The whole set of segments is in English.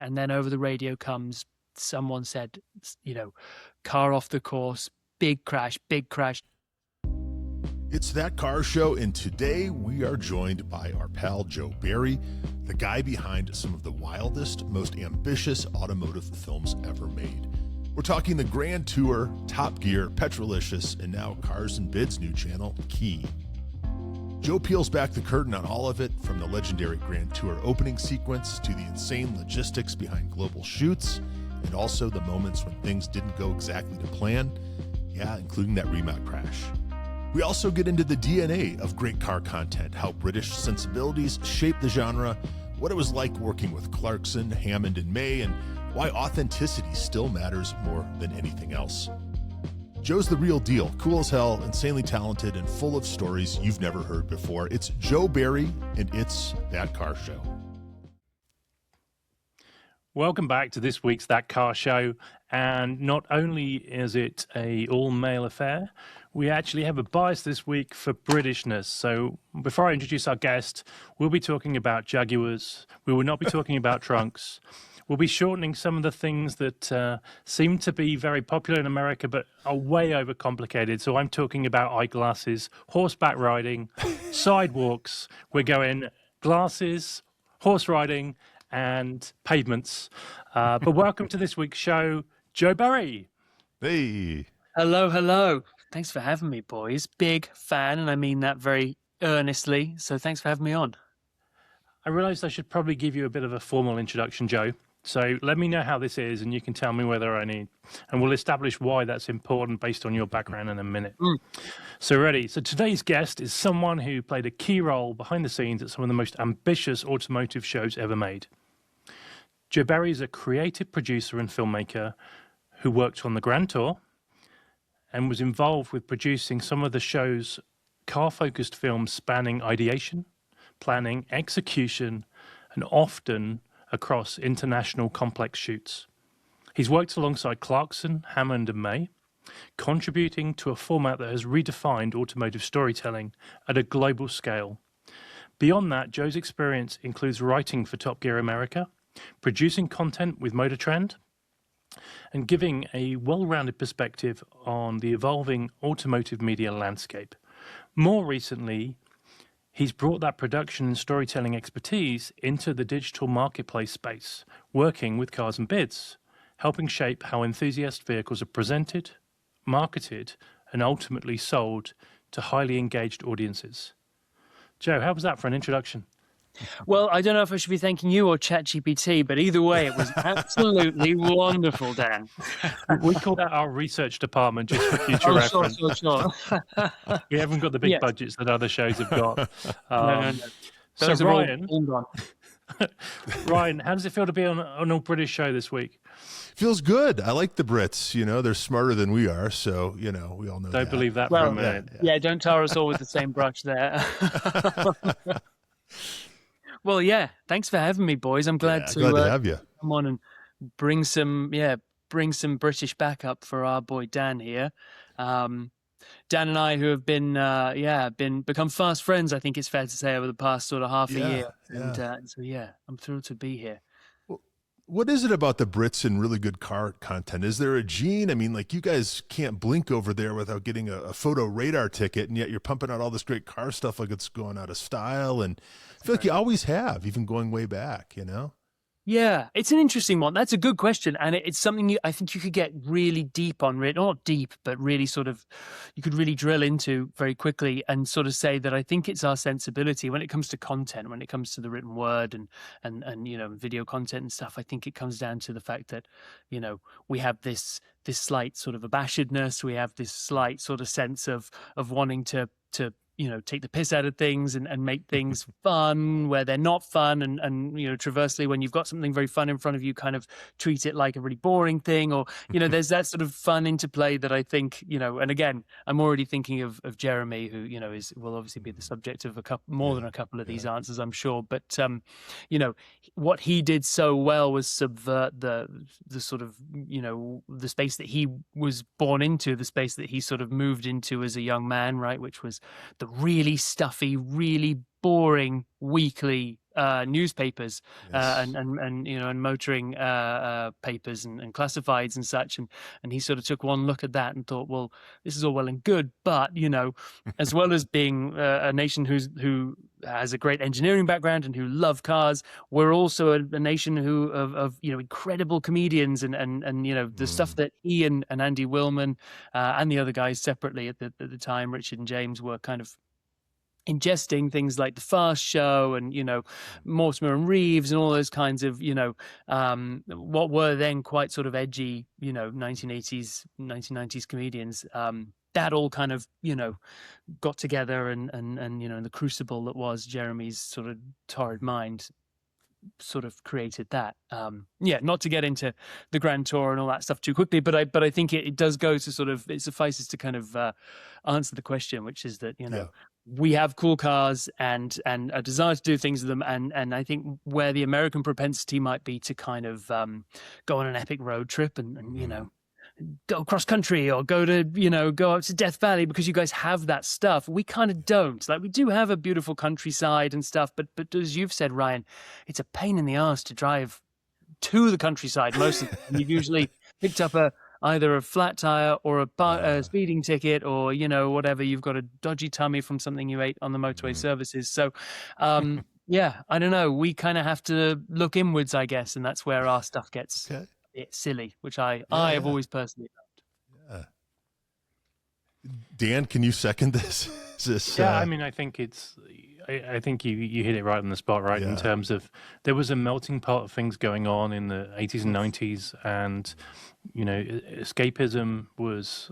And then over the radio comes, someone said, car off the course, big crash, big crash. It's That Car Show, and today we are joined by our pal Joe Barry, the guy behind some of the wildest, most ambitious automotive films ever made. We're talking the Grand Tour, Top Gear, Petrolicious, and now Cars and Bid's new channel, Key. Joe peels back the curtain on all of it, from the legendary Grand Tour opening sequence to the insane logistics behind global shoots, and also the moments when things didn't go exactly to plan, including that Rimac crash. We also get into the DNA of great car content, how British sensibilities shaped the genre, what it was like working with Clarkson, Hammond, and May, and why authenticity still matters more than anything else. Joe's the real deal, cool as hell, insanely talented, and full of stories you've never heard before. It's Joe Barry, and it's That Car Show. Welcome back to this week's That Car Show, and not only is it a all-male affair, we actually have a bias this week for Britishness. So before I introduce our guest, we'll be talking about Jaguars. We will not be talking about trunks. We'll be shortening some of the things that seem to be very popular in America but are way overcomplicated. So I'm talking about eyeglasses, horseback riding, sidewalks. We're going glasses, horse riding, and pavements. But welcome to this week's show, Joe Barry. Hey. Hello. Thanks for having me, boys. Big fan, and I mean that very earnestly. So thanks for having me on. I realized I should probably give you a bit of a formal introduction, Joe. So let me know how this is, and you can tell me whether I need, and we'll establish why that's important based on your background in a minute. So ready? So today's guest is someone who played a key role behind the scenes at some of the most ambitious automotive shows ever made. Joe Barry is a creative producer and filmmaker who worked on the Grand Tour and was involved with producing some of the show's car-focused films spanning ideation, planning, execution, and often across international complex shoots. He's worked alongside Clarkson, Hammond, and May, contributing to a format that has redefined automotive storytelling at a global scale. Beyond that, Joe's experience includes writing for Top Gear America, producing content with Motor Trend, and giving a well-rounded perspective on the evolving automotive media landscape. More recently, he's brought that production and storytelling expertise into the digital marketplace space, working with Cars and Bids, helping shape how enthusiast vehicles are presented, marketed, and ultimately sold to highly engaged audiences. Joe, how was that for an introduction? Well, I don't know if I should be thanking you or ChatGPT, but either way, it was absolutely wonderful, Dan. We call that our research department, just for future reference. Sure. We haven't got the big budgets that other shows have got. No. So Those are Ryan, all gone. Ryan, how does it feel to be on an all-British show this week? Feels good. I like the Brits. They're smarter than we are, so, we all know that. Don't believe that for a minute. Yeah, don't tar us all with the same brush there. Well, thanks for having me, boys. I'm glad to have you. Come on and bring some British backup for our boy Dan here. Dan and I, who have been become fast friends, I think it's fair to say, over the past sort of half a year. And so I'm thrilled to be here. What is it about the Brits and really good car content? Is there a gene? I mean, like, you guys can't blink over there without getting a photo radar ticket, and yet you're pumping out all this great car stuff like it's going out of style. And I feel like you always have, even going way back, Yeah, it's an interesting one. That's a good question. And it's something I think you could get really deep on, not deep, but really sort of, you could really drill into very quickly and sort of say that I think it's our sensibility when it comes to content, when it comes to the written word and video content and stuff. I think it comes down to the fact that, we have this slight sort of abashedness. We have this slight sort of sense of wanting to take the piss out of things and make things fun where they're not fun. And traversely, when you've got something very fun in front of you, kind of treat it like a really boring thing, or, there's that sort of fun interplay that I think, and again, I'm already thinking of Jeremy, who, will obviously be the subject of more than a couple of these answers, I'm sure. But, what he did so well was subvert the sort of, the space that he was born into, the space that he sort of moved into as a young man, right? Which was the really stuffy, really boring weekly newspapers Yes. and you know and motoring papers and classifieds and such, and he sort of took one look at that and thought, well, this is all well and good, but you know, as well as being a nation who has a great engineering background and who love cars, we're also a nation who of you know incredible comedians and you know the stuff that he and Andy Willman and the other guys separately at the time, Richard and James, were kind of ingesting things like the Fast Show and you know Mortimer and Reeves and all those kinds of you know what were then quite sort of edgy you know 1980s 1990s comedians, that all kind of you know got together and you know in the crucible that was Jeremy's sort of torrid mind sort of created that. Yeah, not to get into the grand tour and all that stuff too quickly, but I think it does go to sort of, it suffices to kind of answer the question, which is that, you know, we have cool cars and a desire to do things with them, and I think where the American propensity might be to kind of go on an epic road trip and you know go cross country or go to you know go up to Death Valley because you guys have that stuff. We kind of don't. Like, we do have a beautiful countryside and stuff, but as you've said, Ryan, it's a pain in the ass to drive to the countryside. Most of the time. You've usually picked up either a flat tire or a speeding ticket, or you know whatever, you've got a dodgy tummy from something you ate on the motorway services. So yeah, I don't know, we kind of have to look inwards, I guess, and that's where our stuff gets it's silly, which I have always personally loved. Dan, can you second this? Is this I mean, I think it's, I think you hit it right on the spot, right? In terms of, there was a melting pot of things going on in the 80s and 90s, and you know, escapism was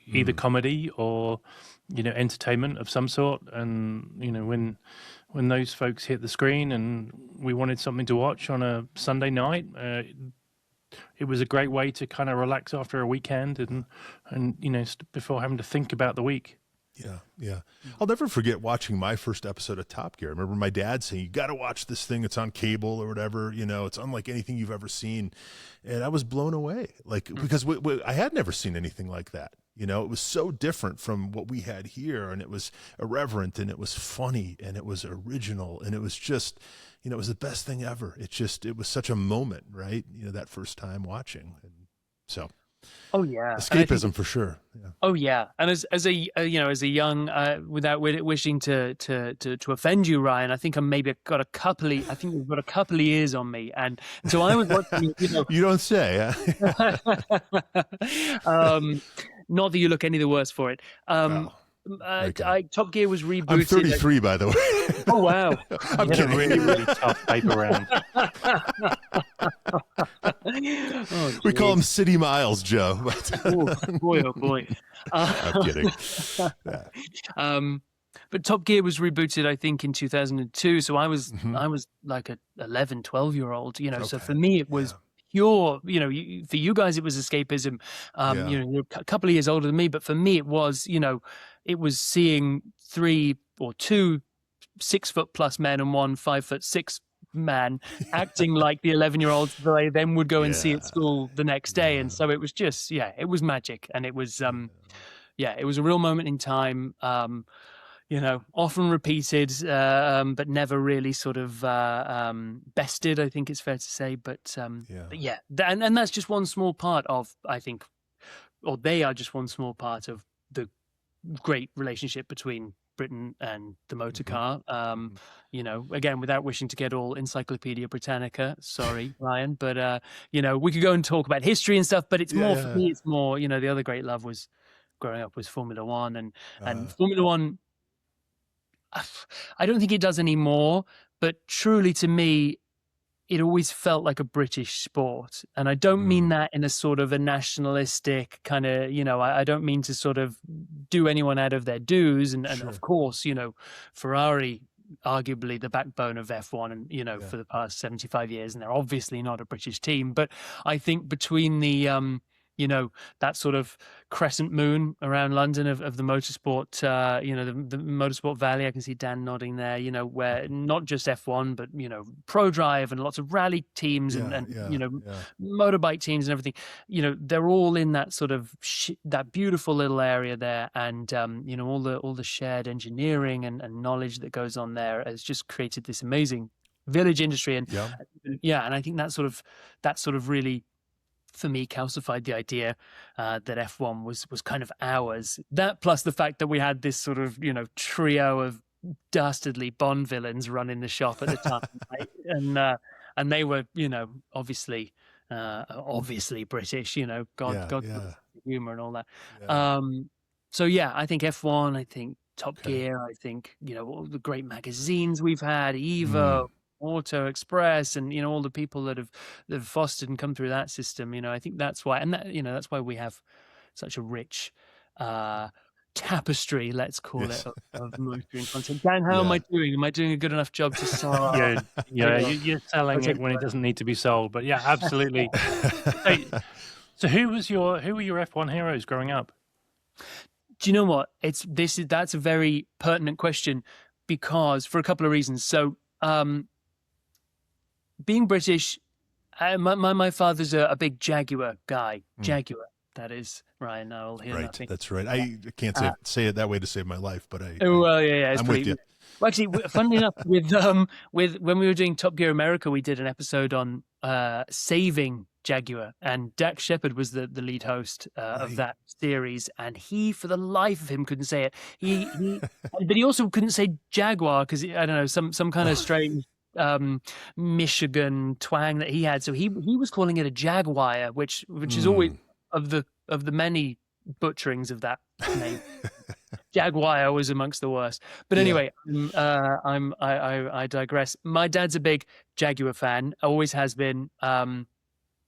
either comedy or you know entertainment of some sort, and you know when those folks hit the screen and we wanted something to watch on a Sunday night, it was a great way to kind of relax after a weekend and you know before having to think about the week. Yeah. I'll never forget watching my first episode of Top Gear. I remember my dad saying, you got to watch this thing. It's on cable or whatever. You know, it's unlike anything you've ever seen. And I was blown away, like, because I had never seen anything like that. You know, it was so different from what we had here, and it was irreverent, and it was funny, and it was original, and it was just, you know, it was the best thing ever. It was such a moment, right? You know, that first time watching. And so, oh yeah, escapism for sure. Yeah. Oh yeah, and as a you know, as a young, without wishing to offend you, Ryan, I think we've got a couple of years on me, and so I was watching. You know, you don't say. Not that you look any the worse for it. Top Gear was rebooted. I'm 33, by the way. Oh wow! I'm kidding. A really, really tough paper round. We call him City Miles, Joe. Oh boy! I'm kidding. But Top Gear was rebooted, I think, in 2002. So I was like a 11, 12-year-old, you know. Okay. So for me, it was pure, you know, for you guys, it was escapism. You know, you're a couple of years older than me, but for me, it was, you know, it was seeing 3 or 2 6-foot-plus men and 1 5'6" man acting like the 11-year-olds that I then would go and see at school the next day. And so it was just, it was magic. And it was, it was a real moment in time. You know, often repeated, but never really sort of bested, I think it's fair to say. But yeah, and that's just one small part of, I think, or they are just one small part of the great relationship between Britain and the motor car. You know, again, without wishing to get all Encyclopedia Britannica, sorry, Ryan, but you know, we could go and talk about history and stuff, but it's more for me, it's more, you know, the other great love was growing up was Formula One, and Formula One, I don't think it does anymore, but truly to me, it always felt like a British sport. And I don't mean that in a sort of a nationalistic kind of, you know, I don't mean to sort of do anyone out of their dues. And of course, you know, Ferrari, arguably the backbone of F1 and, you know, for the past 75 years, and they're obviously not a British team. But I think between the you know, that sort of crescent moon around London of the motorsport, you know, the motorsport valley. I can see Dan nodding there, you know, where not just F1, but, you know, Pro Drive and lots of rally teams and you know, motorbike teams and everything, you know, they're all in that sort of that beautiful little area there. And, you know, all the shared engineering and knowledge that goes on there has just created this amazing village industry. And and I think that sort of really, for me, calcified the idea that F1 was kind of ours. That plus the fact that we had this sort of, you know, trio of dastardly Bond villains running the shop at the time, right? And they were, you know, obviously British, you know, God humor and all that. So yeah, I think F1, I think Top Gear, I think, you know, all the great magazines we've had, Evo, Auto Express, and, you know, all the people that have fostered and come through that system. You know, I think that's why, and that, you know, that's why we have such a rich tapestry, let's call it, of motoring content. Dan, how am I doing? Am I doing a good enough job to sell? You're selling it when it doesn't need to be sold. But yeah, absolutely. So who were your F1 heroes growing up? Do you know what? That's a very pertinent question, because for a couple of reasons. So being British, my father's a big Jaguar guy. Jaguar, that is, Ryan. I'll hear nothing. That's right. I can't say it that way to save my life, but I'm with you. Well, actually, funnily enough, with when we were doing Top Gear America, we did an episode on saving Jaguar, and Dax Shepard was the lead host of that series, and he, for the life of him, couldn't say it. But he also couldn't say Jaguar because, I don't know, some kind of strange Michigan twang that he had. So he was calling it a Jaguar, which is always of the many butcherings of that name. Jaguar was amongst the worst. But anyway, I digress. My dad's a big Jaguar fan, always has been.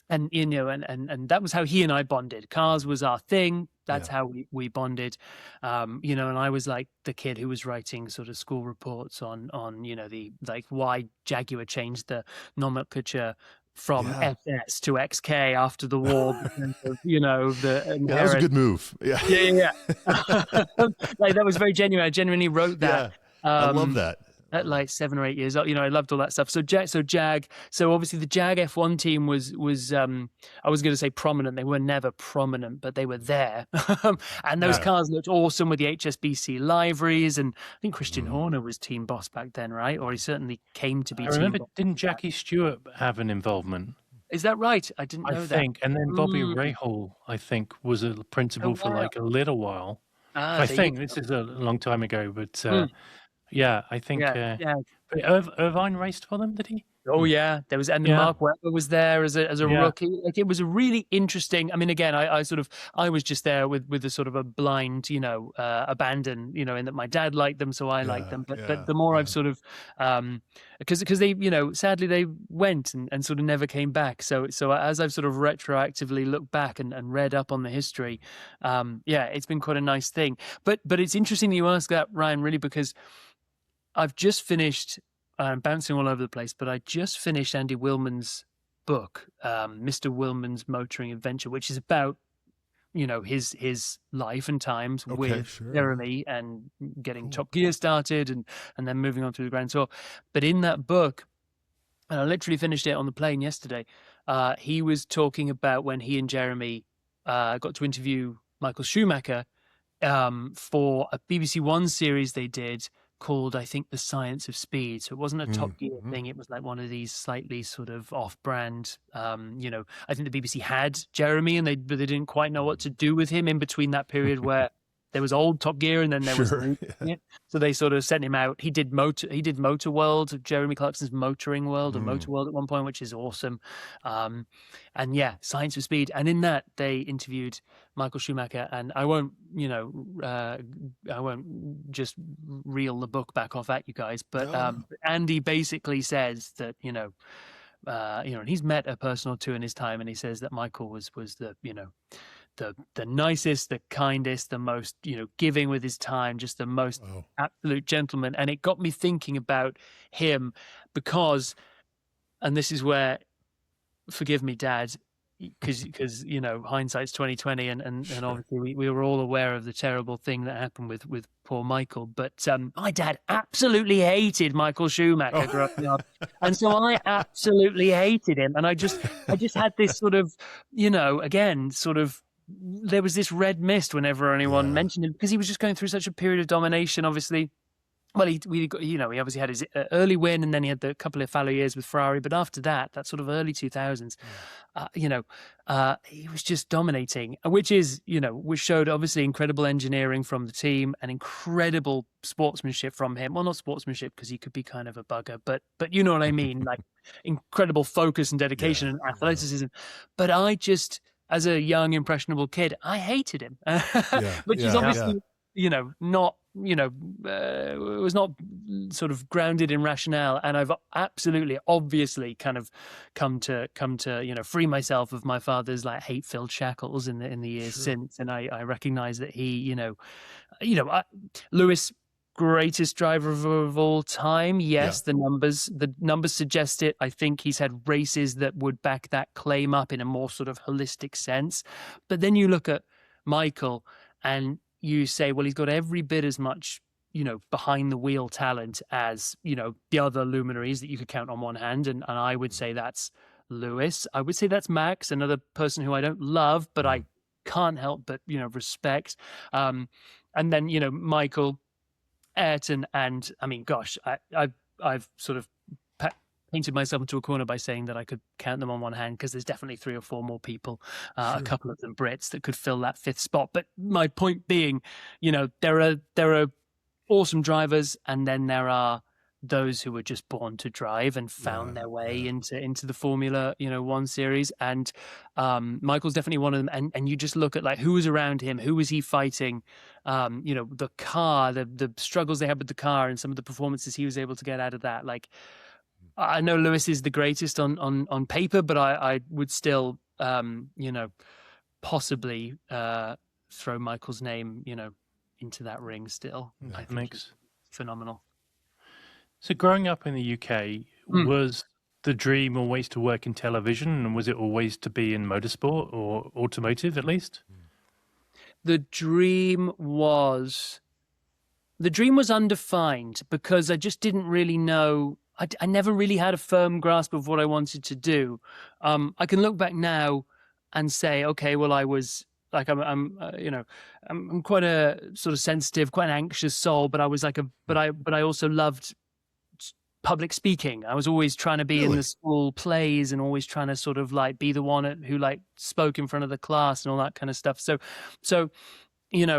And, you know, and that was how he and I bonded. Cars was our thing. That's how we bonded. You know, and I was like the kid who was writing sort of school reports on, you know, the, like, why Jaguar changed the nomenclature from SS to XK after the war, because of, you know, that was a good move. Yeah. Like, that was very genuine. I genuinely wrote that. I love that. At like 7 or 8 years old, you know, I loved all that stuff. So obviously the Jag F1 team was I was going to say prominent. They were never prominent, but they were there. And those cars looked awesome with the HSBC liveries. And I think Christian Horner was team boss back then, right? Or he certainly came to be. I remember, didn't Jackie Stewart have an involvement? Is that right? I didn't know that. I think. And then Bobby Rahal, I think, was a principal for like a little while. I think this is a long time ago, but yeah, I think Irvine raced for them, did he? Oh yeah, there was, and Mark Webber was there as a rookie. Like, it was a really interesting. I mean, again, I was just there with a sort of a blind, you know, abandon, you know, in that my dad liked them, so I liked them. But the more I've sort of, because they, you know, sadly they went and sort of never came back. So as I've sort of retroactively looked back and read up on the history, it's been quite a nice thing. But it's interesting that you ask that, Ryan, really, because I've just finished. I'm bouncing all over the place, but I just finished Andy Willman's book, Mr. Willman's Motoring Adventure, which is about, you know, his life and times with Jeremy and getting Top Gear started and then moving on through the Grand Tour. But in that book, and I literally finished it on the plane yesterday, he was talking about when he and Jeremy got to interview Michael Schumacher for a BBC One series they did called, I think, The Science of Speed. So it wasn't a Top Gear thing. It was like one of these slightly sort of off-brand, you know, I think the BBC had Jeremy and they didn't quite know what to do with him in between that period where there was old Top Gear and then there was so they sort of sent him out. He did Motor World, Jeremy Clarkson's Motoring World, or Motor World at one point, which is awesome. And Science of Speed. And in that they interviewed Michael Schumacher, and I won't just reel the book back off at you guys, but Andy basically says that, you know, and he's met a person or two in his time, and he says that Michael was the, you know, the nicest, the kindest, the most, you know, giving with his time, just the most absolute gentleman. And it got me thinking about him because, and this is where, forgive me, Dad, because hindsight's 2020, and obviously we were all aware of the terrible thing that happened with poor Michael. But my dad absolutely hated Michael Schumacher growing up, and so I absolutely hated him. And I just had this sort of, again, sort of, there was this red mist whenever anyone mentioned him, because he was just going through such a period of domination, obviously. Well, he obviously had his early win, and then he had the couple of fallow years with Ferrari. But after that sort of early 2000s, he was just dominating, which showed obviously incredible engineering from the team and incredible sportsmanship from him. Well, not sportsmanship, because he could be kind of a bugger, but you know what I mean, like incredible focus and dedication and athleticism. But I just, as a young impressionable kid, I hated him, which is obviously not. It was not sort of grounded in rationale, and I've obviously kind of come to free myself of my father's like hate-filled shackles in the years since, and I recognize that he, Lewis, greatest driver of all time. Yes, the numbers suggest it. I think he's had races that would back that claim up in a more sort of holistic sense, but then you look at Michael and you say, well, he's got every bit as much, behind the wheel talent as, the other luminaries that you could count on one hand. And I would say that's Lewis. I would say that's Max, another person who I don't love, but I can't help but, respect. And then, Michael, Ayrton, and I mean, gosh, I've sort of painted myself into a corner by saying that I could count them on one hand, because there's definitely 3 or 4 more people, a couple of them Brits, that could fill that 5th spot. But my point being, there are awesome drivers, and then there are those who were just born to drive and found their way into the Formula 1 series. And Michael's definitely one of them. And you just look at like who was around him, who was he fighting, the car, the struggles they had with the car, and some of the performances he was able to get out of that. Like, I know Lewis is the greatest on paper, but I would still, possibly throw Michael's name, into that ring still. I think makes phenomenal. So growing up in the UK, was the dream always to work in television, and was it always to be in motorsport or automotive at least? The dream was undefined, because I just didn't really know. I never really had a firm grasp of what I wanted to do. I can look back now and say, okay, well, I was like, I'm quite a sort of sensitive, quite an anxious soul, but I was like but I also loved public speaking. I was always trying to be in the school plays, and always trying to sort of like be the one who like spoke in front of the class and all that kind of stuff. So, and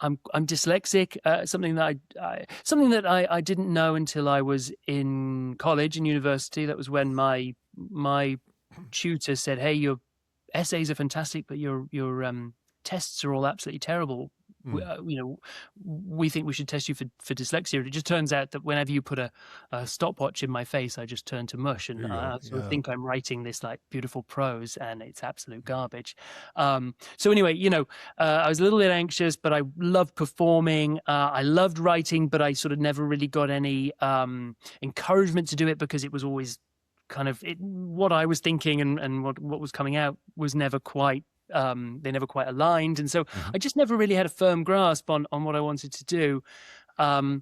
I'm dyslexic. Something that I didn't know until I was in college and university. That was when my tutor said, "Hey, your essays are fantastic, but your tests are all absolutely terrible. We think we should test you for dyslexia." It just turns out that whenever you put a stopwatch in my face, I just turn to mush, and I sort of think I'm writing this like beautiful prose, and it's absolute garbage. So anyway, I was a little bit anxious, but I loved performing. I loved writing, but I sort of never really got any encouragement to do it, because it was always kind of what I was thinking and what was coming out was never quite. They never quite aligned, and so I just never really had a firm grasp on what I wanted to do. And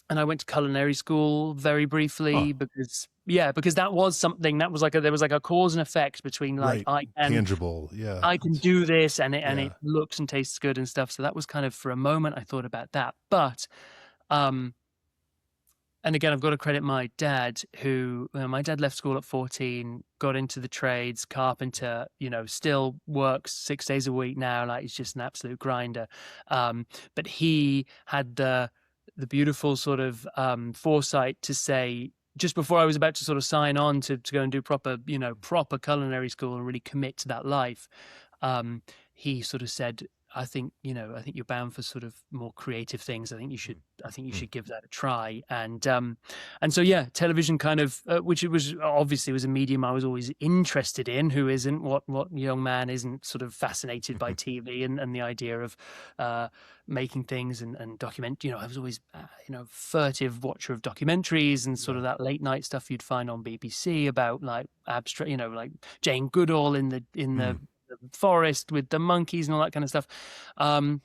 I went to culinary school very briefly because that was something that was like there was like a cause and effect between like tangible, I can do this, and it looks and tastes good and stuff. So that was kind of, for a moment, I thought about that, but and again, I've got to credit my dad, who my dad left school at 14, got into the trades, carpenter, still works 6 days a week now. Like, he's just an absolute grinder. But he had the beautiful sort of foresight to say, just before I was about to sort of sign on to go and do proper culinary school and really commit to that life, he sort of said, I think, I think you're bound for sort of more creative things. I think you should give that a try. And so, yeah, television kind of, which it was obviously was a medium I was always interested in. Who isn't? What young man isn't sort of fascinated by TV and the idea of making things and document, I was always, furtive watcher of documentaries and sort of that late night stuff you'd find on BBC about like abstract, like Jane Goodall in the forest with the monkeys and all that kind of stuff. And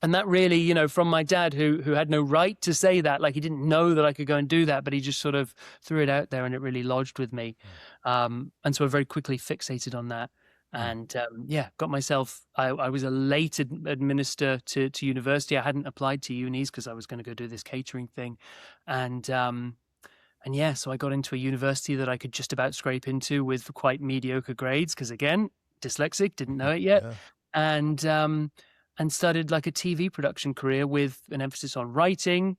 that really, from my dad, who had no right to say that, like he didn't know that I could go and do that, but he just sort of threw it out there and it really lodged with me. And so I very quickly fixated on that. And got myself, I was a late administer to university. I hadn't applied to unis because I was going to go do this catering thing. And so I got into a university that I could just about scrape into with quite mediocre grades because, again, dyslexic, didn't know it yet. Yeah. And started like a TV production career with an emphasis on writing,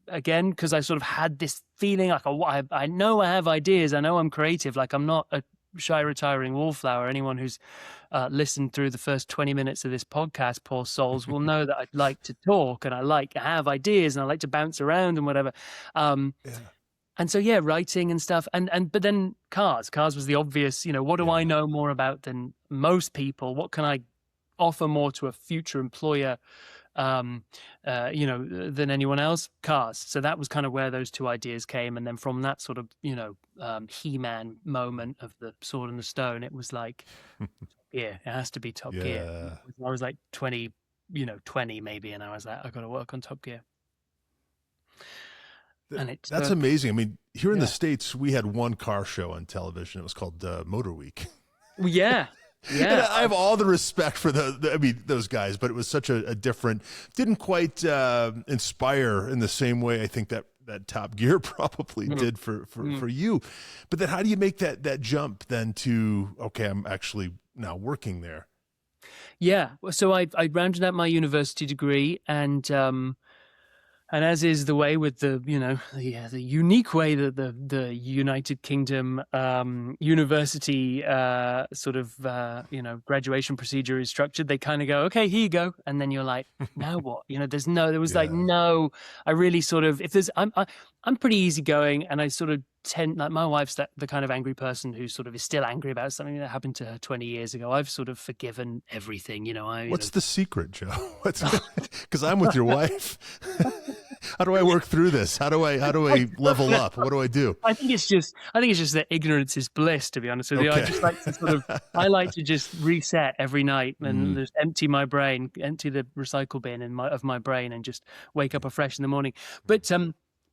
again, because I sort of had this feeling like, I know I have ideas. I know I'm creative. Like I'm not a shy, retiring wallflower. Anyone who's listened through the first 20 minutes of this podcast, poor souls, will know that I'd like to talk and I have ideas and I like to bounce around and whatever. And so, writing and stuff. But then cars was the obvious, what do I know more about than most people? What can I offer more to a future employer, than anyone else? Cars. So that was kind of where those two ideas came. And then from that sort of, He-Man moment of the Sword and the Stone, it was like, it has to be Top Gear. I was like 20 maybe. And I was like, I got to work on Top Gear. And that's amazing. I mean, here in the States, we had one car show on television. It was called Motor Week. Yeah. And I have all the respect for those guys, but it was such a different, didn't quite inspire in the same way I think that Top Gear probably did for you. But then how do you make that jump then to, okay, I'm actually now working there? Yeah. So I rounded out my university degree and as is the way with the unique way that the United Kingdom university graduation procedure is structured, they kind of go, okay, here you go, and then you're like, now what? I really sort of, I'm pretty easygoing, and I sort of tend, like my wife's the kind of angry person who sort of is still angry about something that happened to her 20 years ago. I've sort of forgiven everything, What's the secret, Joe? Because I'm with your wife. How do I work through this? How do I level up? What do I do? I think it's just that ignorance is bliss, to be honest with you. I just like to I like to just reset every night and just empty my brain, empty the recycle bin of my brain, and just wake up afresh in the morning. But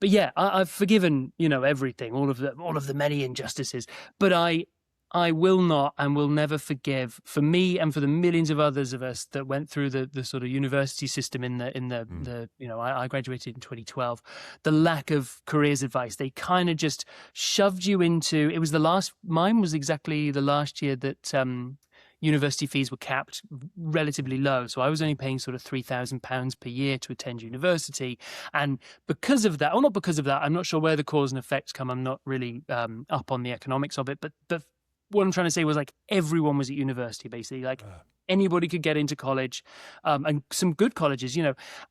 yeah, I've forgiven, everything, all of the many injustices. But I will not and will never forgive, for me and for the millions of others of us that went through the sort of university system I graduated in 2012, the lack of careers advice. They kind of just shoved you into, mine was exactly the last year that university fees were capped relatively low. So I was only paying sort of £3,000 per year to attend university. And because of that, or not because of that, I'm not sure where the cause and effects come. I'm not really up on the economics of it, but what I'm trying to say was, like, everyone was at university, basically. Like, anybody could get into college, and some good colleges,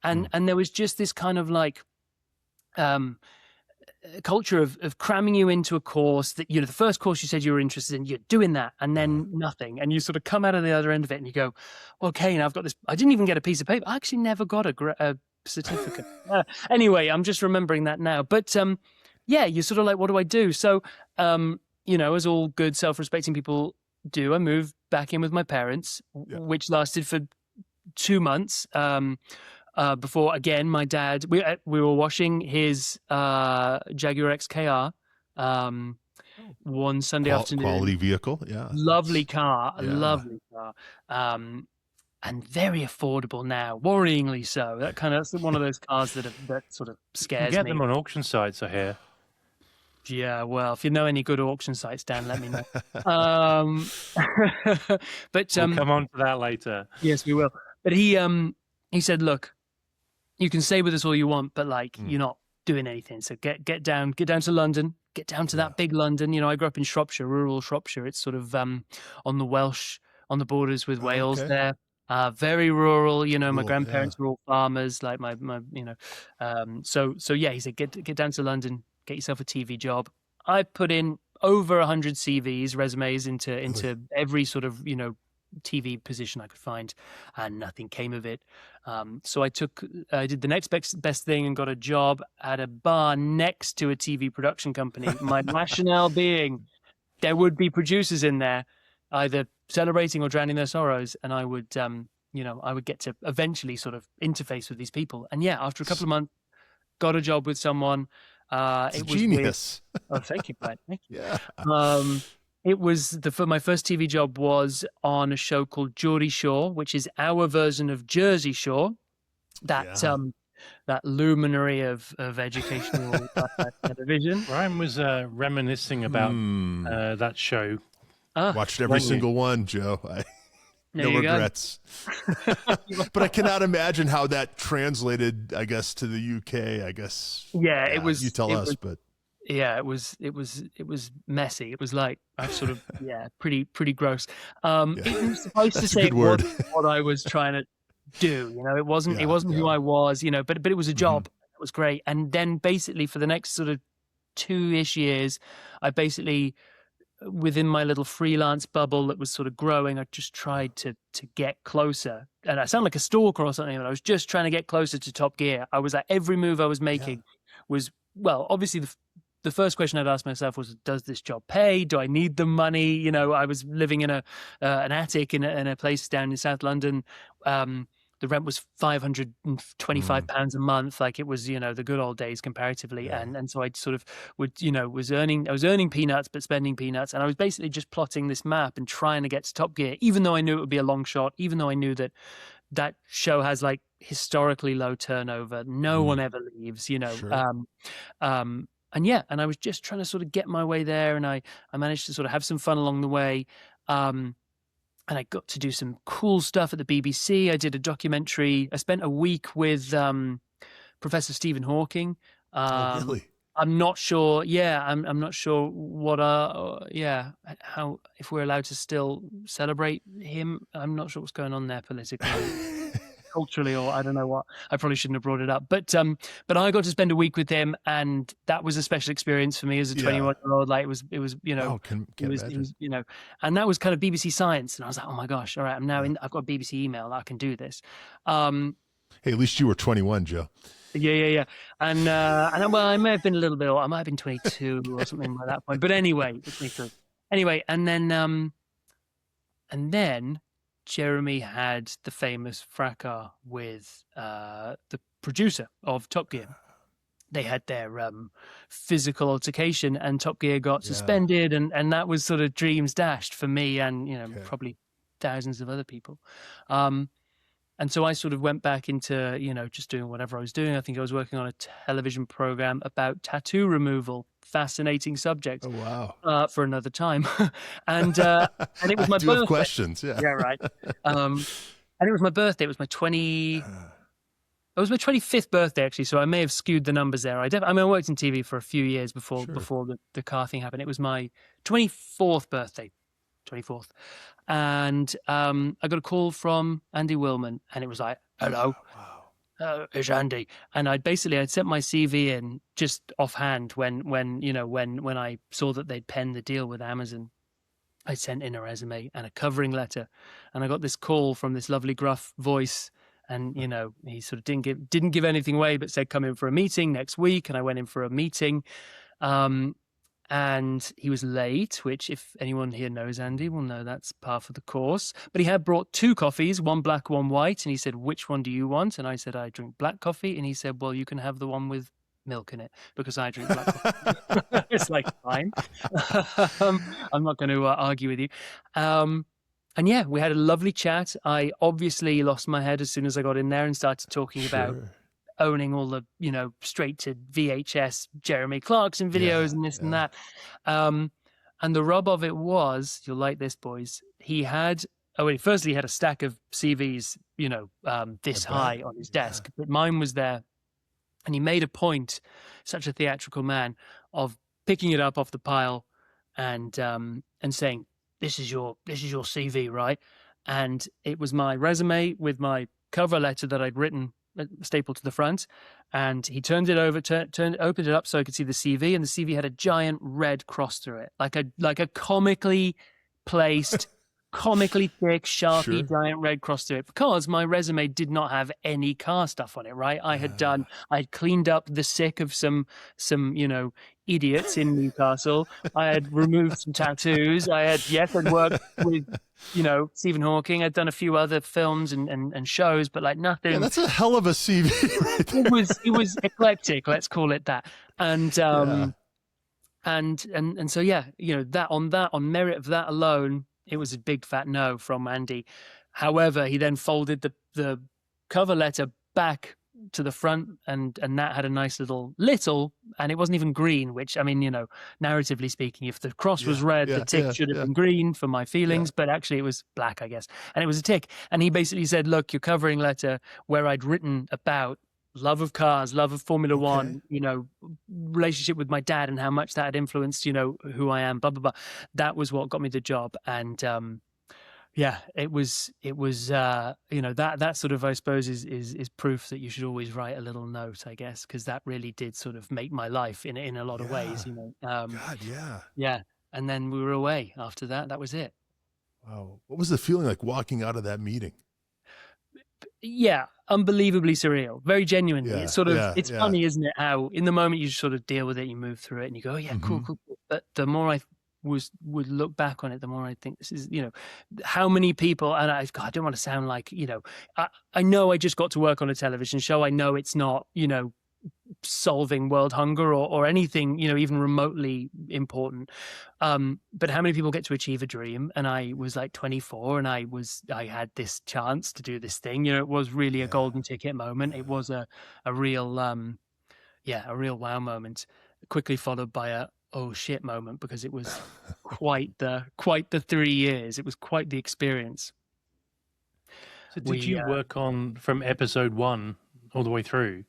and there was just this kind of like culture of cramming you into a course that, the first course you said you were interested in, you're doing that, and then nothing. And you sort of come out of the other end of it and you go, okay, now I've got this. I didn't even get a piece of paper. I actually never got a certificate. Anyway, I'm just remembering that now. But you're sort of like, what do I do? So, as all good self-respecting people do, I moved back in with my parents, which lasted for 2 months. Before, again, my dad, we were washing his Jaguar XKR one Sunday afternoon. Quality vehicle, yeah. Lovely car, lovely car. And very affordable now, worryingly so. That's one of those cars that sort of scares me. You get them on auction sites, I hear. Yeah, well, if you know any good auction sites, Dan, let me know. But we'll come on to that later. Yes, we will. But he said, look, you can stay with us all you want, but you're not doing anything. So get down to London, get down to that big London. I grew up in Shropshire, rural Shropshire. It's sort of on the borders with Wales there. Very rural. You know, my Cool. Yeah. grandparents were all farmers, like my you know. So yeah, he said, get down to London, get yourself a TV job. I put in over 100 CVs, resumes into every sort of, you know, TV position I could find, and nothing came of it. So I did the next best thing and got a job at a bar next to a TV production company. My rationale being there would be producers in there either celebrating or drowning their sorrows, and I would, you know, I would get to eventually sort of interface with these people. And yeah, after a couple of months, got a job with someone. It's It was genius. oh, thank you, Brian. Thank you. Yeah. It was my first TV job was on a show called Geordie Shore, which is our version of Jersey Shore. That Yeah. that luminary of educational television. Ryan was reminiscing about that show. Watched every single one, Joe. No regrets. But I cannot imagine how that translated, I guess, to the UK. I guess. Yeah, it was. You tell us, but yeah, it was messy. It was like I've sort of pretty gross. It was supposed to say it wasn't what I was trying to do. You know, it wasn't who I was. You know, but it was a job. It was great. And then basically for the next sort of 2-ish years, I basically, within my little freelance bubble that was sort of growing, I just tried to get closer. And I sound like a stalker or something, but I was just trying to get closer to Top Gear. I was like, every move I was making was, well, obviously the first question I'd ask myself was, does this job pay? Do I need the money? You know, I was living in an attic in a place down in South London. The rent was £525 a month. Like it was, you know, the good old days comparatively. Yeah. And so I sort of would, you know, I was earning peanuts, but spending peanuts. And I was basically just plotting this map and trying to get to Top Gear, even though I knew it would be a long shot, even though I knew that show has like historically low turnover. No one ever leaves, you know. Sure. And I was just trying to sort of get my way there. And I managed to sort of have some fun along the way. And I got to do some cool stuff at the BBC. I did a documentary. I spent a week with Professor Stephen Hawking. Really? I'm not sure. Yeah, I'm not sure what. How, if we're allowed to still celebrate him. I'm not sure what's going on there politically, culturally, or I don't know what. I probably shouldn't have brought it up. But I got to spend a week with him, and that was a special experience for me as a 21-year-old. Like it was, you know, it was, you know, and that was kind of BBC Science, and I was like, oh my gosh, all right, I'm now in. I've got a BBC email, I can do this. Hey, at least you were 21, Joe. Yeah. And well, I may have been a little bit, I might have been 22 or something by that point. But anyway, and then Jeremy had the famous fracas with the producer of Top Gear. They had their physical altercation, and Top Gear got suspended, and that was sort of dreams dashed for me and, you know, probably thousands of other people. And so I sort of went back into, you know, just doing whatever I was doing. I think I was working on a television program about tattoo removal. Fascinating subject. Oh, wow. For another time. and it was my birthday. Have questions, yeah. Yeah, right. And it was my birthday. It was my 25th birthday, actually. So I may have skewed the numbers there. I worked in TV for a few years before the car thing happened. It was my 24th birthday. 24th. And I got a call from Andy Willman, and it was like, hello. Wow. It's Andy. And I'd sent my CV in just offhand when I saw that they'd penned the deal with Amazon. I sent in a resume and a covering letter, and I got this call from this lovely gruff voice. And, you know, he sort of didn't give anything away, but said, come in for a meeting next week. And I went in for a meeting. And he was late, which if anyone here knows Andy will know that's par for the course. But he had brought 2 coffees, one black, one white. And he said, which one do you want? And I said, I drink black coffee. And he said, well, you can have the one with milk in it because I drink black coffee. It's like, fine. I'm not going to argue with you. And yeah, we had a lovely chat. I obviously lost my head as soon as I got in there and started talking about owning all the, you know, straight to VHS Jeremy Clarkson videos and this and that. And the rub of it was, you'll like this, boys. Firstly, he had a stack of CVs, you know, this high on his desk, but mine was there. And he made a point, such a theatrical man, of picking it up off the pile and saying, this is your CV, right? and it was my resume with my cover letter that I'd written stapled to the front. And he turned it over, opened it up so I could see the CV, and the CV had a giant red cross through it, like a comically placed, comically thick, sharpie, giant red cross through it, because my resume did not have any car stuff on it, right? I had cleaned up the sick of some idiots in Newcastle. I had removed some tattoos. I'd worked with, Stephen Hawking. I'd done a few other films and shows, but like nothing. Yeah, that's a hell of a CV right there. It was eclectic, let's call it that. And so on merit of that alone, it was a big fat no from Andy. However, he then folded the cover letter back to the front, and that had a nice little, and it wasn't even green, which, I mean, narratively speaking, if the cross was red, the tick should have been green for my feelings, but actually it was black, I guess, and it was a tick. And he basically said, look, your covering letter, where I'd written about love of cars, love of Formula One, relationship with my dad and how much that had influenced, who I am, blah, blah, blah. That was what got me the job. And it was that sort of, I suppose, is proof that you should always write a little note, I guess, because that really did sort of make my life in a lot of ways, God, yeah. Yeah. And then we were away after that. That was it. Wow. What was the feeling like walking out of that meeting? Yeah, unbelievably surreal, very genuinely. Yeah, It's sort of, it's funny, isn't it? How in the moment you sort of deal with it, you move through it, and you go, oh, yeah, cool. But the more I would look back on it, the more I think this is, how many people, and I don't want to sound like, I know I just got to work on a television show. I know it's not, solving world hunger or anything, even remotely important. But how many people get to achieve a dream? And I was like 24, and I had this chance to do this thing. It was really a golden ticket moment. It was a real, a real wow moment, quickly followed by a oh shit moment, because it was quite the 3 years. It was quite the experience. So did you work on from episode 1 all the way through?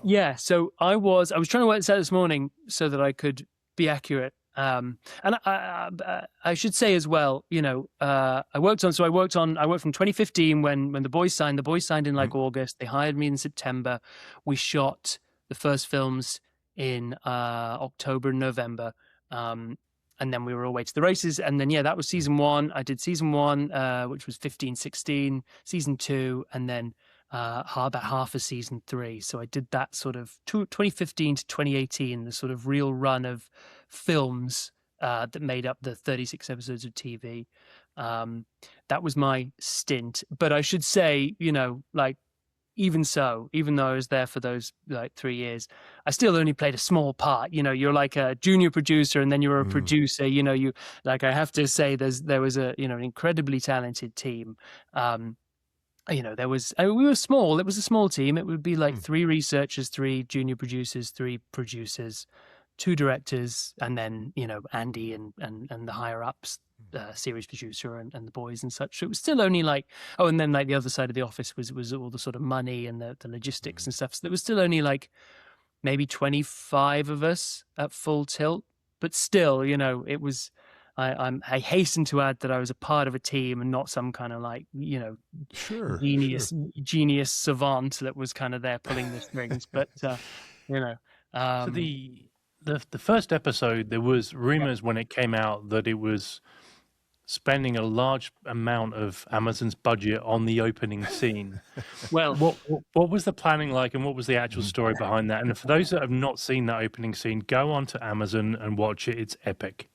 Yeah, so I was trying to work this out this morning so that I could be accurate. And I should say as well, I worked from 2015 when the boys signed. The boys signed in like August. They hired me in September. We shot the first films in October and November. And then we were away to the races. And then, that was season 1. I did season 1, which was 15-16, season 2, and then about half of season 3. So I did that sort of 2015 to 2018, the sort of real run of films that made up the 36 episodes of TV. That was my stint. But I should say, even though I was there for those like 3 years, I still only played a small part. You're like a junior producer, and then you're a producer. I have to say there was an incredibly talented team. We were small. It was a small team. It would be like 3 researchers, 3 junior producers, 3 producers, 2 directors, and then, Andy and the higher ups, series producer and the boys and such. So it was still only like, and then like the other side of the office was all the sort of money and the logistics and stuff. So there was still only like maybe 25 of us at full tilt, but still, it was, I hasten to add that I was a part of a team and not some kind of like, genius savant that was kind of there pulling the strings. But, so the first episode, there was rumors when it came out that it was spending a large amount of Amazon's budget on the opening scene. Well, what was the planning like, and what was the actual story behind that? And for those that have not seen that opening scene, go onto Amazon and watch it. It's epic.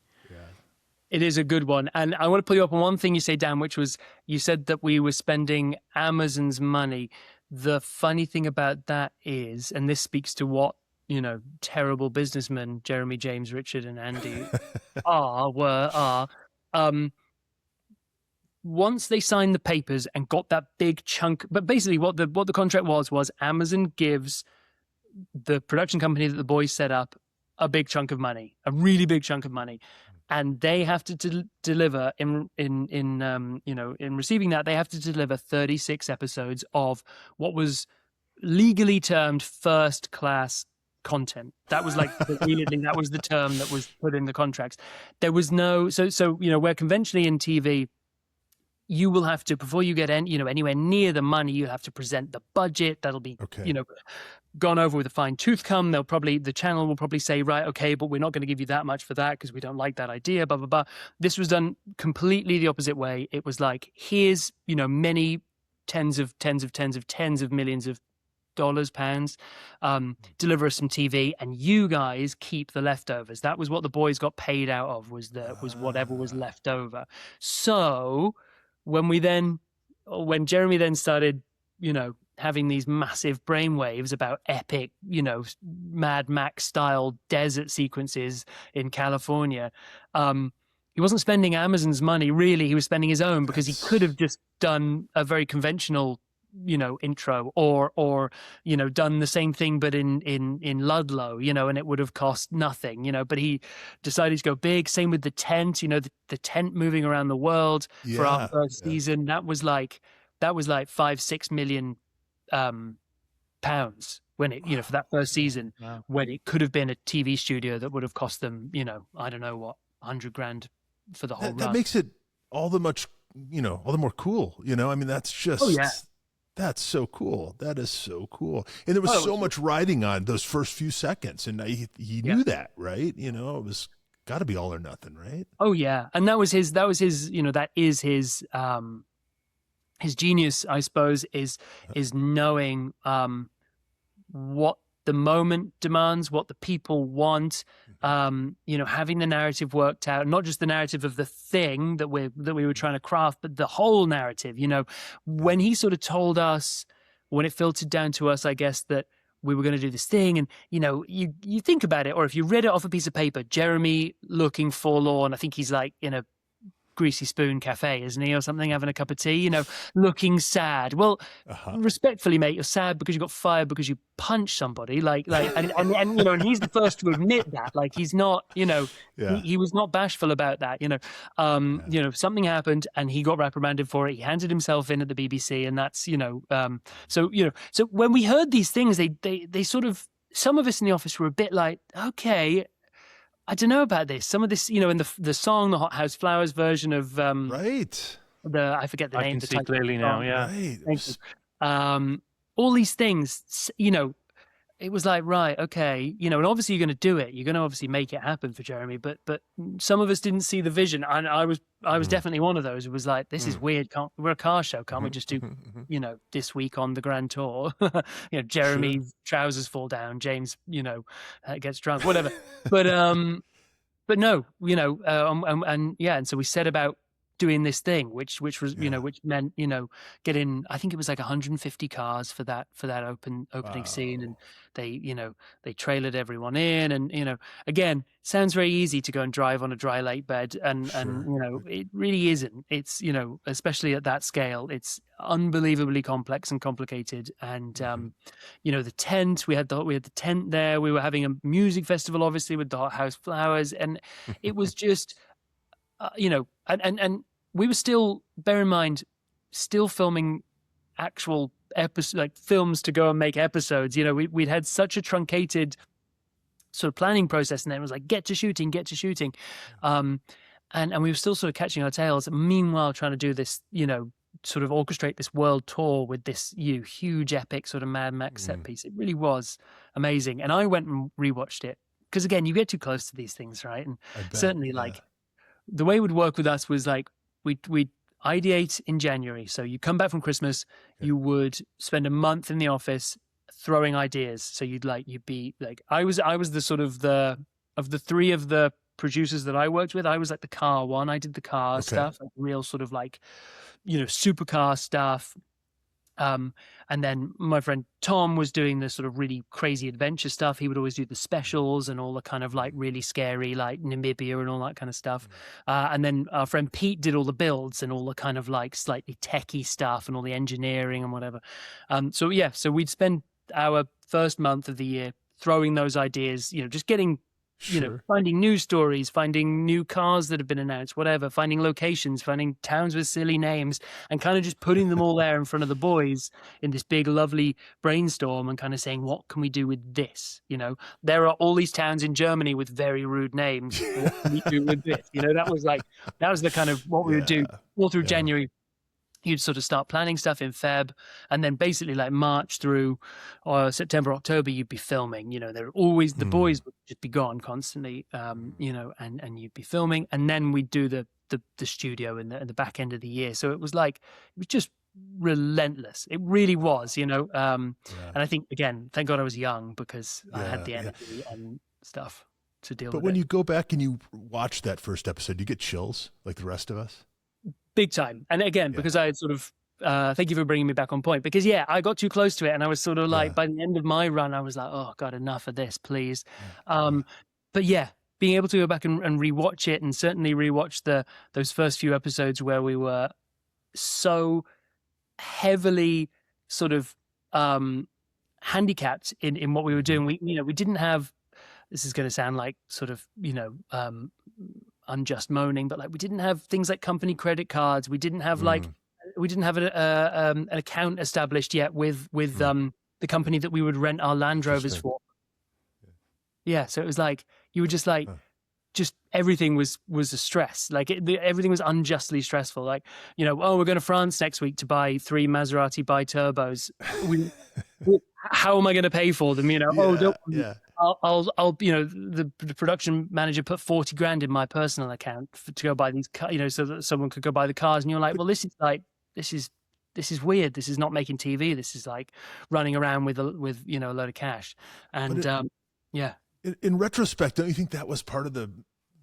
It is a good one. And I want to pull you up on one thing you say, Dan, which was you said that we were spending Amazon's money. The funny thing about that is, and this speaks to what, terrible businessmen, Jeremy, James, Richard, and Andy were. Once they signed the papers and got that big chunk, but basically what the contract was Amazon gives the production company that the boys set up a big chunk of money, a really big chunk of money. And they have to deliver in receiving that, they have to deliver 36 episodes of what was legally termed first class content. That was like that was the term that was put in the contracts. There was no, so where conventionally in TV, you will have to, before you get anywhere near the money, you have to present the budget. That'll be, Okay. Gone over with a fine tooth comb. The channel will probably say, right, okay, but we're not going to give you that much for that because we don't like that idea, blah, blah, blah. This was done completely the opposite way. It was like, here's, many tens of millions of dollars, pounds, deliver us some TV, and you guys keep the leftovers. That was what the boys got paid out of, was whatever was left over. So when Jeremy then started, having these massive brainwaves about epic, Mad Max style desert sequences in California, he wasn't spending Amazon's money, really. He was spending his own, because he could have just done a very conventional, intro, or done the same thing but in Ludlow, and it would have cost nothing, but he decided to go big. Same with the tent, the tent moving around the world for our first season. That was like 5-6 million pounds when it, for that first season. Wow. When it could have been a TV studio that would have cost them, I don't know what, 100 grand for the whole run. That makes it all the more cool. I mean, that's just, that's so cool. That is so cool. And there was so much riding on those first few seconds, and he knew that, right? It was got to be all or nothing, right? Oh yeah. And that is his genius, I suppose, is knowing what the moment demands, what the people want, having the narrative worked out, not just the narrative of the thing that we were trying to craft, but the whole narrative. When he sort of told us, when it filtered down to us, I guess, that we were going to do this thing, and you think about it, or if you read it off a piece of paper, Jeremy looking forlorn. I think he's like in a Greasy Spoon cafe, isn't he, or something, having a cup of tea, looking sad. Well, respectfully, mate, you're sad because you got fired because you punched somebody, and he's the first to admit that. Like, he's not, he was not bashful about that. Something happened and he got reprimanded for it. He handed himself in at the BBC, and that's, so when we heard these things, they sort of, some of us in the office were a bit like, okay, I don't know about this. Some of this, in the song, the Hot House Flowers version of right. I forget the name. I can see clearly now. Yeah. Right. Thank you. All these things, it was like, right, okay, and obviously you're going to do it. You're going to obviously make it happen for Jeremy, but some of us didn't see the vision. And I was definitely one of those. It was like, this is weird. We're a car show. Can't we just do, this week on the Grand Tour? Jeremy's trousers fall down. James, gets drunk, whatever. But no, and so we set about doing this thing, which was, which meant, getting, I think it was like 150 cars for that opening scene. And they trailered everyone in, and, again, sounds very easy to go and drive on a dry lake bed. And it really isn't. It's, especially at that scale, it's unbelievably complex and complicated. And, the tent, we had the tent there. We were having a music festival, obviously, with the Hot House Flowers. And it was just, and we were still, bear in mind, still filming actual episodes, like films to go and make episodes. We'd had such a truncated sort of planning process, and then it was like, get to shooting. And we were still sort of catching our tails. Meanwhile, trying to do this, sort of orchestrate this world tour with this huge epic sort of Mad Max set piece. It really was amazing. And I went and rewatched it because, again, you get too close to these things, right? And certainly, like, the way it would work with us was like, we'd ideate in January. So you come back from Christmas, you would spend a month in the office throwing ideas. So you'd be like, I was the sort of of the three of the producers that I worked with, I was like the car one. I did the car stuff, like real sort of like, supercar stuff. And then my friend Tom was doing the sort of really crazy adventure stuff. He would always do the specials and all the kind of like really scary, like Namibia and all that kind of stuff. And then our friend Pete did all the builds and all the kind of like slightly techie stuff and all the engineering and whatever. So we'd spend our first month of the year throwing those ideas, just getting, finding news stories, finding new cars that have been announced, whatever, finding locations, finding towns with silly names, and kind of just putting them all there in front of the boys in this big, lovely brainstorm, and kind of saying, what can we do with this? There are all these towns in Germany with very rude names. What can we do with this? That was the kind of what we would do all through January, you'd sort of start planning stuff in Feb, and then basically like March through September, October, you'd be filming. There were always the boys would just be gone constantly, and you'd be filming, and then we'd do the studio in the back end of the year. So it was just relentless. It really was, and I think, again, thank God I was young, because I had the energy and stuff to deal with it. But when you go back and you watch that first episode, you get chills like the rest of us? Big time. And again, because I had sort of, thank you for bringing me back on point, because I got too close to it, and I was sort of like, by the end of my run, I was like, oh God, enough of this, please. But being able to go back and rewatch it, and certainly rewatch those first few episodes where we were so heavily sort of handicapped in what we were doing. We didn't have, this is going to sound like sort of, unjust moaning, but like, we didn't have things like company credit cards. We didn't have an account established yet with the company that we would rent our Land Rovers for. So it was like, you were just like, just everything was a stress. Like everything was unjustly stressful. Like, we're going to France next week to buy 3 Maserati bi-turbos. How am I going to pay for them? I'll the production manager put 40 grand in my personal account to go buy these, so that someone could go buy the cars. And you're like, well, this is weird. This is not making TV. This is like running around with a load of cash. And In retrospect, don't you think that was part of the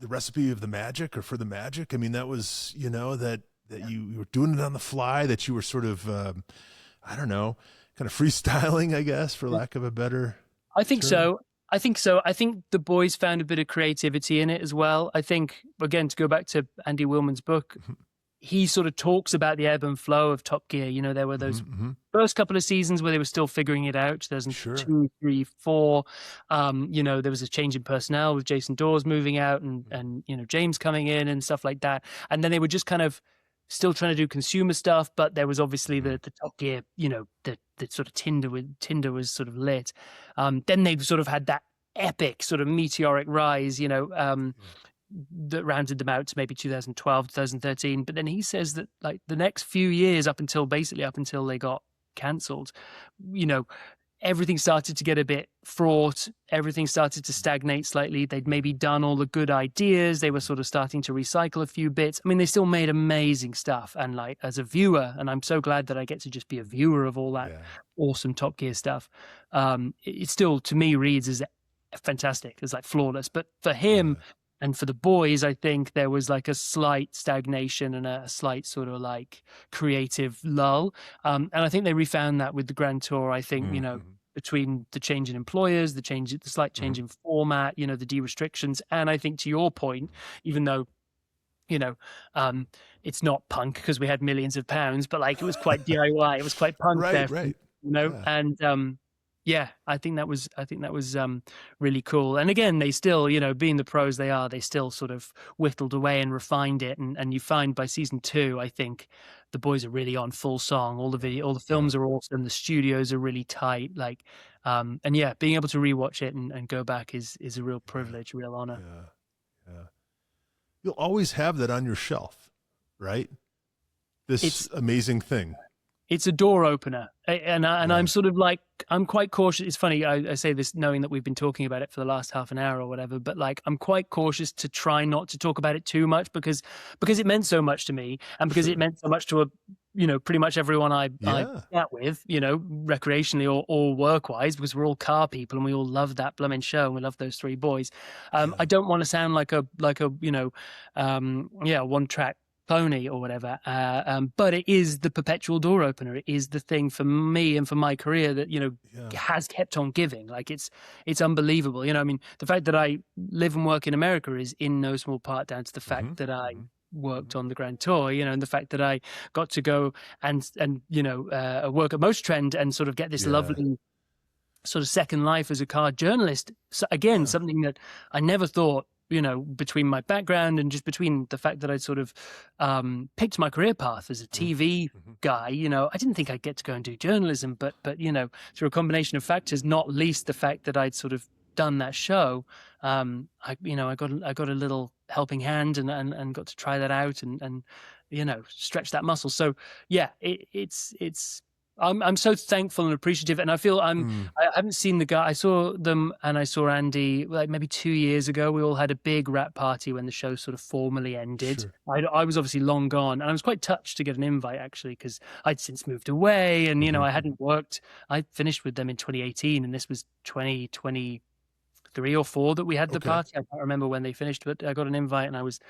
recipe of the magic, or for the magic? I mean, that was, that you were doing it on the fly, that you were sort of, I don't know, kind of freestyling, I guess, for lack of a better I think term. so. I think the boys found a bit of creativity in it as well. I think, again, to go back to Andy Willman's book, he sort of talks about the ebb and flow of Top Gear. There were those first couple of seasons where they were still figuring it out, 2002, 3, 4. There was a change in personnel with Jason Dawes moving out and James coming in and stuff like that. And then they were just kind of still trying to do consumer stuff, but there was obviously the Top Gear, the sort of Tinder was sort of lit. Then they sort of had that epic sort of meteoric rise, that rounded them out to maybe 2012, 2013. But then he says that like the next few years up until they got cancelled, everything started to get a bit fraught. Everything started to stagnate slightly. They'd maybe done all the good ideas. They were sort of starting to recycle a few bits. I mean, they still made amazing stuff. And like, as a viewer, and I'm so glad that I get to just be a viewer of all that awesome Top Gear stuff. It still, to me, reads as fantastic, as like flawless. But for him and for the boys, I think there was like a slight stagnation and a slight sort of like creative lull. And I think they refound that with the Grand Tour. I think, between the change in employers, the slight change in format, the de-restrictions. And I think, to your point, even though, it's not punk because we had millions of pounds, but like it was quite DIY. It was quite punk there, and I think that was really cool. And again, they still, being the pros they are, they still sort of whittled away and refined it. And you find by season 2, I think the boys are really on full song. All the films are awesome. The studios are really tight. Like, being able to rewatch it and go back is a real privilege, real honor. Yeah. You'll always have that on your shelf, right? This amazing thing. It's a door opener, and I'm sort of like, I'm quite cautious. It's funny, I say this knowing that we've been talking about it for the last half an hour or whatever, but like, I'm quite cautious to try not to talk about it too much because it meant so much to me, and because it meant so much to pretty much everyone I sat with, recreationally or work-wise, because we're all car people and we all love that blooming show and we love those 3 boys. I don't want to sound like a one-track pony or whatever, but it is the perpetual door opener. It is the thing for me and for my career that has kept on giving. Like, it's unbelievable. I mean, the fact that I live and work in America is in no small part down to the fact that I worked on the Grand Tour, and the fact that I got to go and work at Motor Trend and sort of get this lovely sort of second life as a car journalist. So again, something that I never thought, between my background and just between the fact that I'd sort of picked my career path as a TV guy, I didn't think I'd get to go and do journalism, but through a combination of factors, not least the fact that I'd sort of done that show, I got a little helping hand and got to try that out and stretch that muscle. So yeah, it's I'm so thankful and appreciative, and I feel I haven't seen the guy. I saw them and I saw Andy like maybe 2 years ago. We all had a big wrap party when the show sort of formally ended. Sure. I was obviously long gone, and I was quite touched to get an invite actually, because I'd since moved away, and I hadn't worked. I finished with them in 2018, and this was 2023 or 4 that we had the party. I can't remember when they finished, but I got an invite, and I was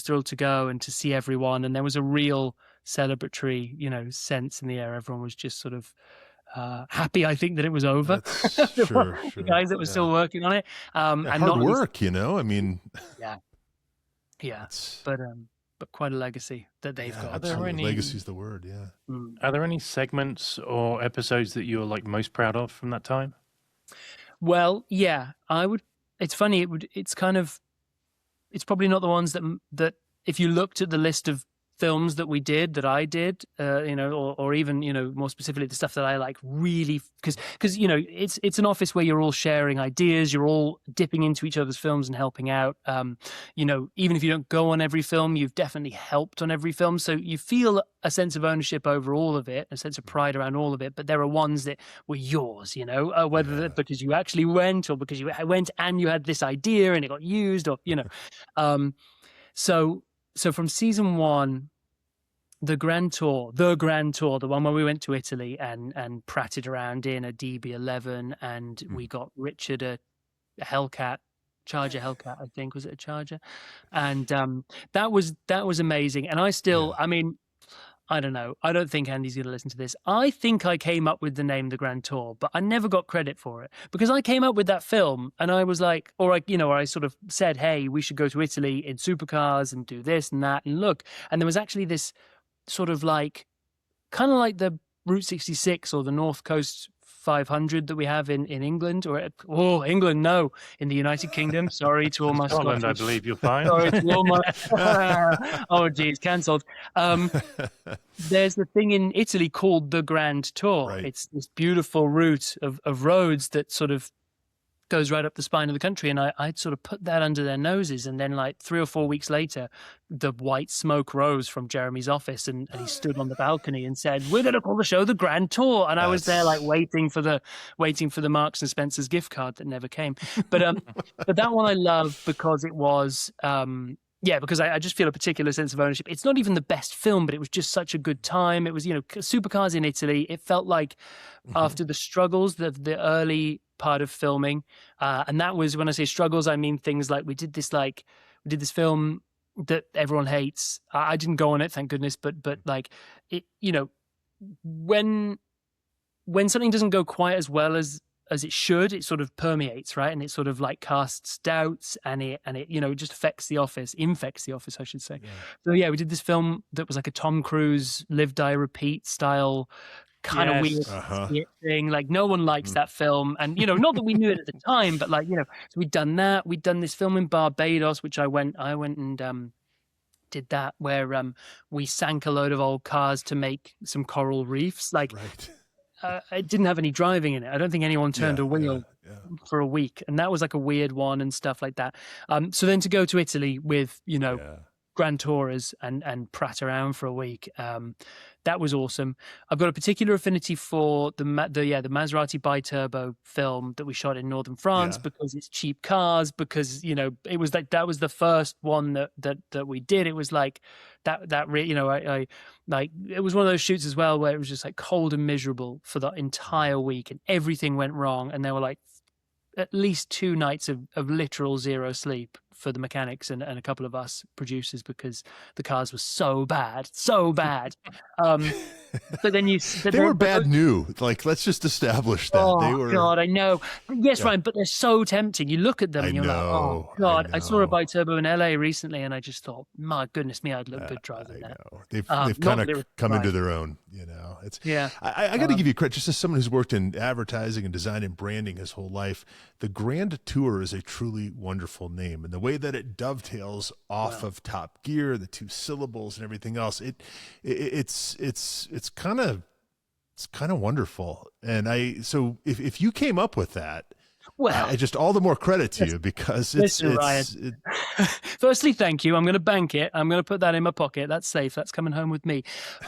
thrilled to go and to see everyone. And there was a real celebratory, sense in the air. Everyone was just sort of happy, I think, that it was over. Sure. The guys that were still working on it. And hard not work, I mean. Yeah. But quite a legacy that they've got. Legacy's the word, yeah. Are there any segments or episodes that you're like most proud of from that time? Well, yeah, I would. It's funny. It's probably not the ones that if you looked at the list of films that we did, that I did, or even, more specifically the stuff that I like really, because it's an office where you're all sharing ideas, you're all dipping into each other's films and helping out. Even if you don't go on every film, you've definitely helped on every film. So you feel a sense of ownership over all of it, a sense of pride around all of it. But there are ones that were yours, whether because you actually went or because you went and you had this idea and it got used, or, So from season 1, the Grand Tour, the one where we went to Italy and pratted around in a DB11, and we got Richard a Hellcat, Charger Hellcat, I think. Was it a Charger? And that was amazing. And I still, I mean, I don't know. I don't think Andy's going to listen to this. I think I came up with the name The Grand Tour, but I never got credit for it, because I came up with that film and I was like, I sort of said, hey, we should go to Italy in supercars and do this and that. And look, and there was actually this sort of like, kind of like the Route 66 or the North Coast 500 that we have in England, in the United Kingdom. Sorry to all my Scotland, Scottish. I believe you're fine. Sorry to all my. Oh, geez, cancelled. There's the thing in Italy called the Grand Tour. Right. It's this beautiful route of roads that sort of goes right up the spine of the country, and I'd sort of put that under their noses, and then like 3 or 4 weeks later, the white smoke rose from Jeremy's office, and he stood on the balcony and said, "We're going to call the show the Grand Tour," and I was there like waiting for the Marks and Spencer's gift card that never came. But but that one I love because it was. Because I just feel a particular sense of ownership. It's not even the best film, but it was just such a good time. It was, supercars in Italy. It felt like after the struggles, the early part of filming, and that was, when I say struggles, I mean things like we did this film that everyone hates. I didn't go on it, thank goodness, but like it, when something doesn't go quite as well as it should, it sort of permeates, right? And it sort of like casts doubts, and it just infects the office, I should say. Yeah. So yeah, we did this film that was like a Tom Cruise Live, Die, Repeat style kind of weird thing. Like no one likes that film. And, not that we knew it at the time, but like, so we'd done that. We'd done this film in Barbados, which I went and did that, where we sank a load of old cars to make some coral reefs. Like, right. It didn't have any driving in it. I don't think anyone turned a wheel for a week. And that was like a weird one and stuff like that. So then to go to Italy with, Grand Tourers and prat around for a week, that was awesome. I've got a particular affinity for the Maserati bi-turbo film that we shot in northern France because it's cheap cars, because it was that was the first one that we did. It was like I like, it was one of those shoots as well where it was just like cold and miserable for the entire week, and everything went wrong, and there were like at least 2 nights of literal zero sleep for the mechanics and a couple of us producers, because the cars were so bad. But then they were bad new. Like, let's just establish that. Oh, they were. God, I know. Yes, Ryan, but they're so tempting. You look at them and you're like, oh, God. I saw a bi-turbo in LA recently, and I just thought, my goodness me, I'd look good driving that. They've kind of come into their own, It's I got to give you credit, just as someone who's worked in advertising and design and branding his whole life. The Grand Tour is a truly wonderful name, and the way that it dovetails off of Top Gear, the 2 syllables and everything else, it's kind of wonderful. And so if you came up with that, Well, I just all the more credit to you because listen, Ryan. Firstly, thank you. I'm going to bank it. I'm going to put that in my pocket. That's safe. That's coming home with me.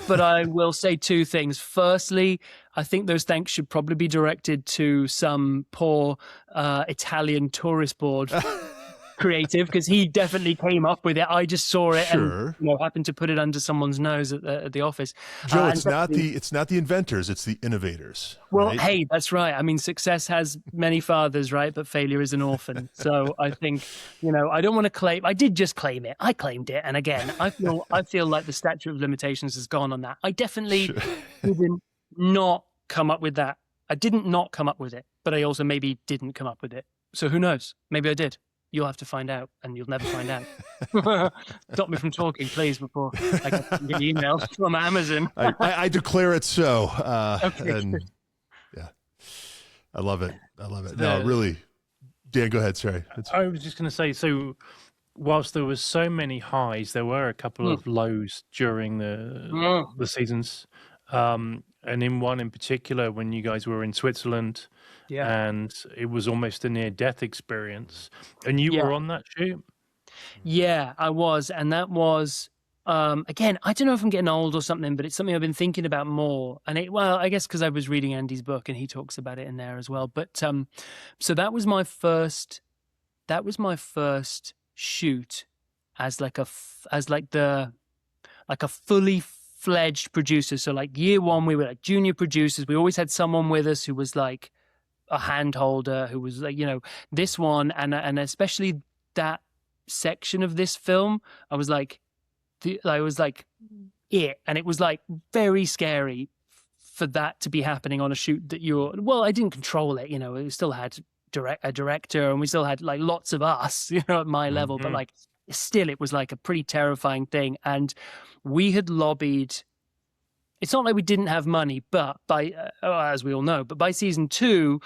But I will say two things. Firstly, I think those thanks should probably be directed to some poor Italian tourist board creative, because he definitely came up with it. I just saw it and happened to put it under someone's nose at the office. Joe, it's not the inventors, it's the innovators. Well, right? Hey, that's right. I mean, success has many fathers, right? But failure is an orphan. So I think, I don't want to claim. I did just claim it. I claimed it, and again, I feel like the statute of limitations has gone on that. I definitely did not come up with that. I didn't not come up with it, but I also maybe didn't come up with it. So who knows? Maybe I did. You'll have to find out, and you'll never find out. Stop me from talking, please, before I get emails from Amazon. I declare it so. Okay. And yeah, I love it. No, really. Dan, go ahead. Sorry. I was just going to say, so whilst there was so many highs, there were a couple of lows during the seasons. And in one in particular, when you guys were in Switzerland, and it was almost a near-death experience, and you were on that shoot? Yeah, I was, and that was, again, I don't know if I'm getting old or something, but it's something I've been thinking about more. And I guess because I was reading Andy's book, and he talks about it in there as well. But so that was my first shoot as like a fully fledged producer. So like year one, we were like junior producers. We always had someone with us who was like a hand holder, who was like, this one, and especially that section of this film, I was like it, and it was like very scary for that to be happening on a shoot that I didn't control it, we still had a director, and we still had like lots of us, at my level, but like still it was like a pretty terrifying thing. And we had lobbied. It's not like we didn't have money, but as we all know, but by season 2,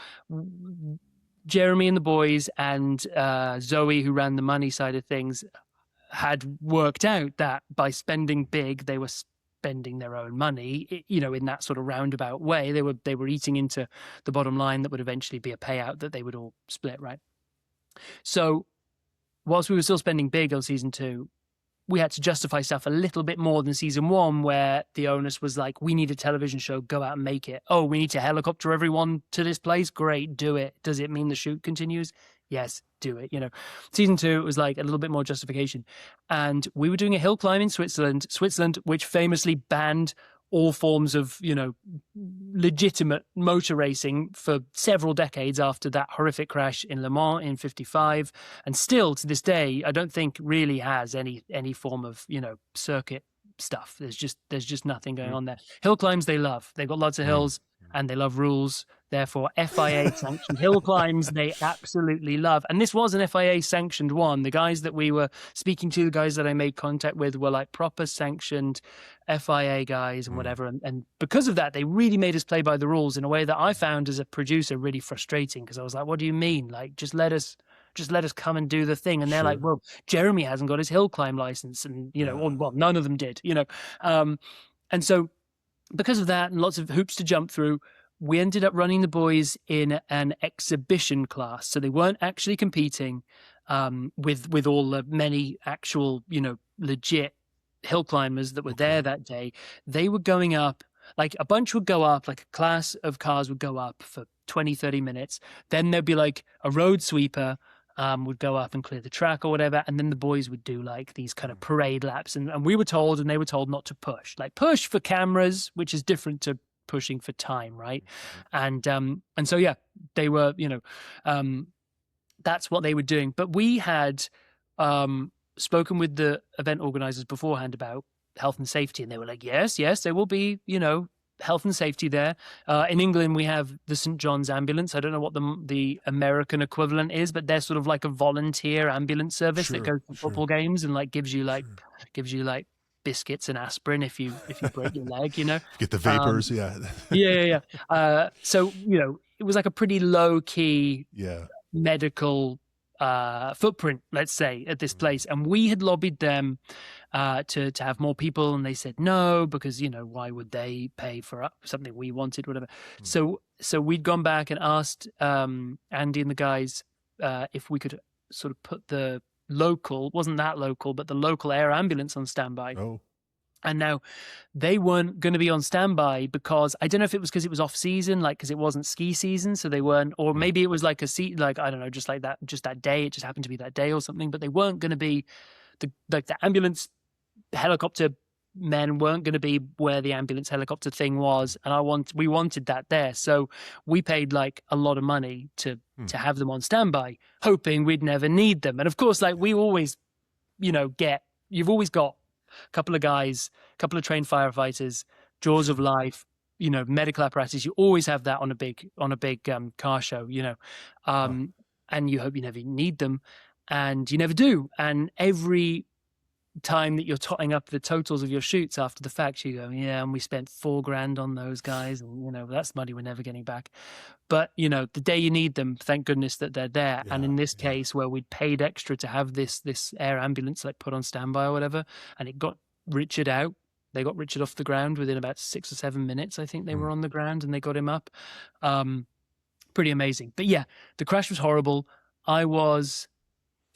Jeremy and the boys and Zoe, who ran the money side of things, had worked out that by spending big, they were spending their own money, in that sort of roundabout way. They were eating into the bottom line that would eventually be a payout that they would all split, right? So whilst we were still spending big on season 2, we had to justify stuff a little bit more than season 1, where the onus was like, we need a television show, go out and make it. Oh, we need to helicopter everyone to this place? Great, do it. Does it mean the shoot continues? Yes, do it. Season 2, it was like a little bit more justification. And we were doing a hill climb in Switzerland, which famously banned all forms of, legitimate motor racing for several decades after that horrific crash in Le Mans in 55. And still to this day, I don't think really has any form of, circuit stuff. There's just nothing going on there. Hill climbs, they love. They've got lots of hills and they love rules. Therefore, FIA sanctioned hill climbs, they absolutely love. And this was an FIA sanctioned one. The guys that we were speaking to, the guys that I made contact with, were like proper sanctioned FIA guys and whatever. And because of that, they really made us play by the rules in a way that I found as a producer really frustrating, because I was like, what do you mean? Like, just let us come and do the thing. And they're like, well, Jeremy hasn't got his hill climb license. And, well, none of them did, and so because of that and lots of hoops to jump through, we ended up running the boys in an exhibition class. So they weren't actually competing with all the many actual, legit hill climbers that were there that day. They were going up, like a bunch would go up, like a class of cars would go up for 20, 30 minutes. Then there'd be like a road sweeper would go up and clear the track or whatever. And then the boys would do like these kind of parade laps. And we were told, and they were told not to push. Like push for cameras, which is different to pushing for time, right? And so yeah, they were, that's what they were doing. But we had spoken with the event organizers beforehand about health and safety, and they were like, yes, there will be, health and safety there. In England, we have the St. John's ambulance. I don't know what the American equivalent is, but they're sort of like a volunteer ambulance service that goes to football games and like gives you biscuits and aspirin if you break your leg, Get the vapors, yeah. So it was like a pretty low key medical footprint, let's say, at this place, and we had lobbied them to have more people, and they said no, because why would they pay for something we wanted, whatever. So we'd gone back and asked Andy and the guys if we could sort of put the local, wasn't that local, but the local air ambulance on standby. Oh. And now they weren't going to be on standby because I don't know if it was because it was off season, like because it wasn't ski season, so they weren't, or maybe it was like like I don't know, just like that, just that day, it just happened to be that day or something. But they weren't going to be the ambulance helicopter men weren't going to be where the ambulance helicopter thing was, and we wanted that there, so we paid like a lot of money to have them on standby, hoping we'd never need them. And of course, like we always, you've always got a couple of guys, a couple of trained firefighters, jaws of life, medical apparatus. You always have that on a big car show, and you hope you never need them, and you never do. And every time that you're totting up the totals of your shoots after the fact, you go, yeah, and we spent $4,000 on those guys, and that's money we're never getting back. But the day you need them, thank goodness that they're there. And in this case, where we'd paid extra to have this air ambulance like put on standby or whatever, and it got Richard out. They got Richard off the ground within about 6 or 7 minutes. I think they were on the ground, and they got him up. Pretty amazing. But yeah, the crash was horrible.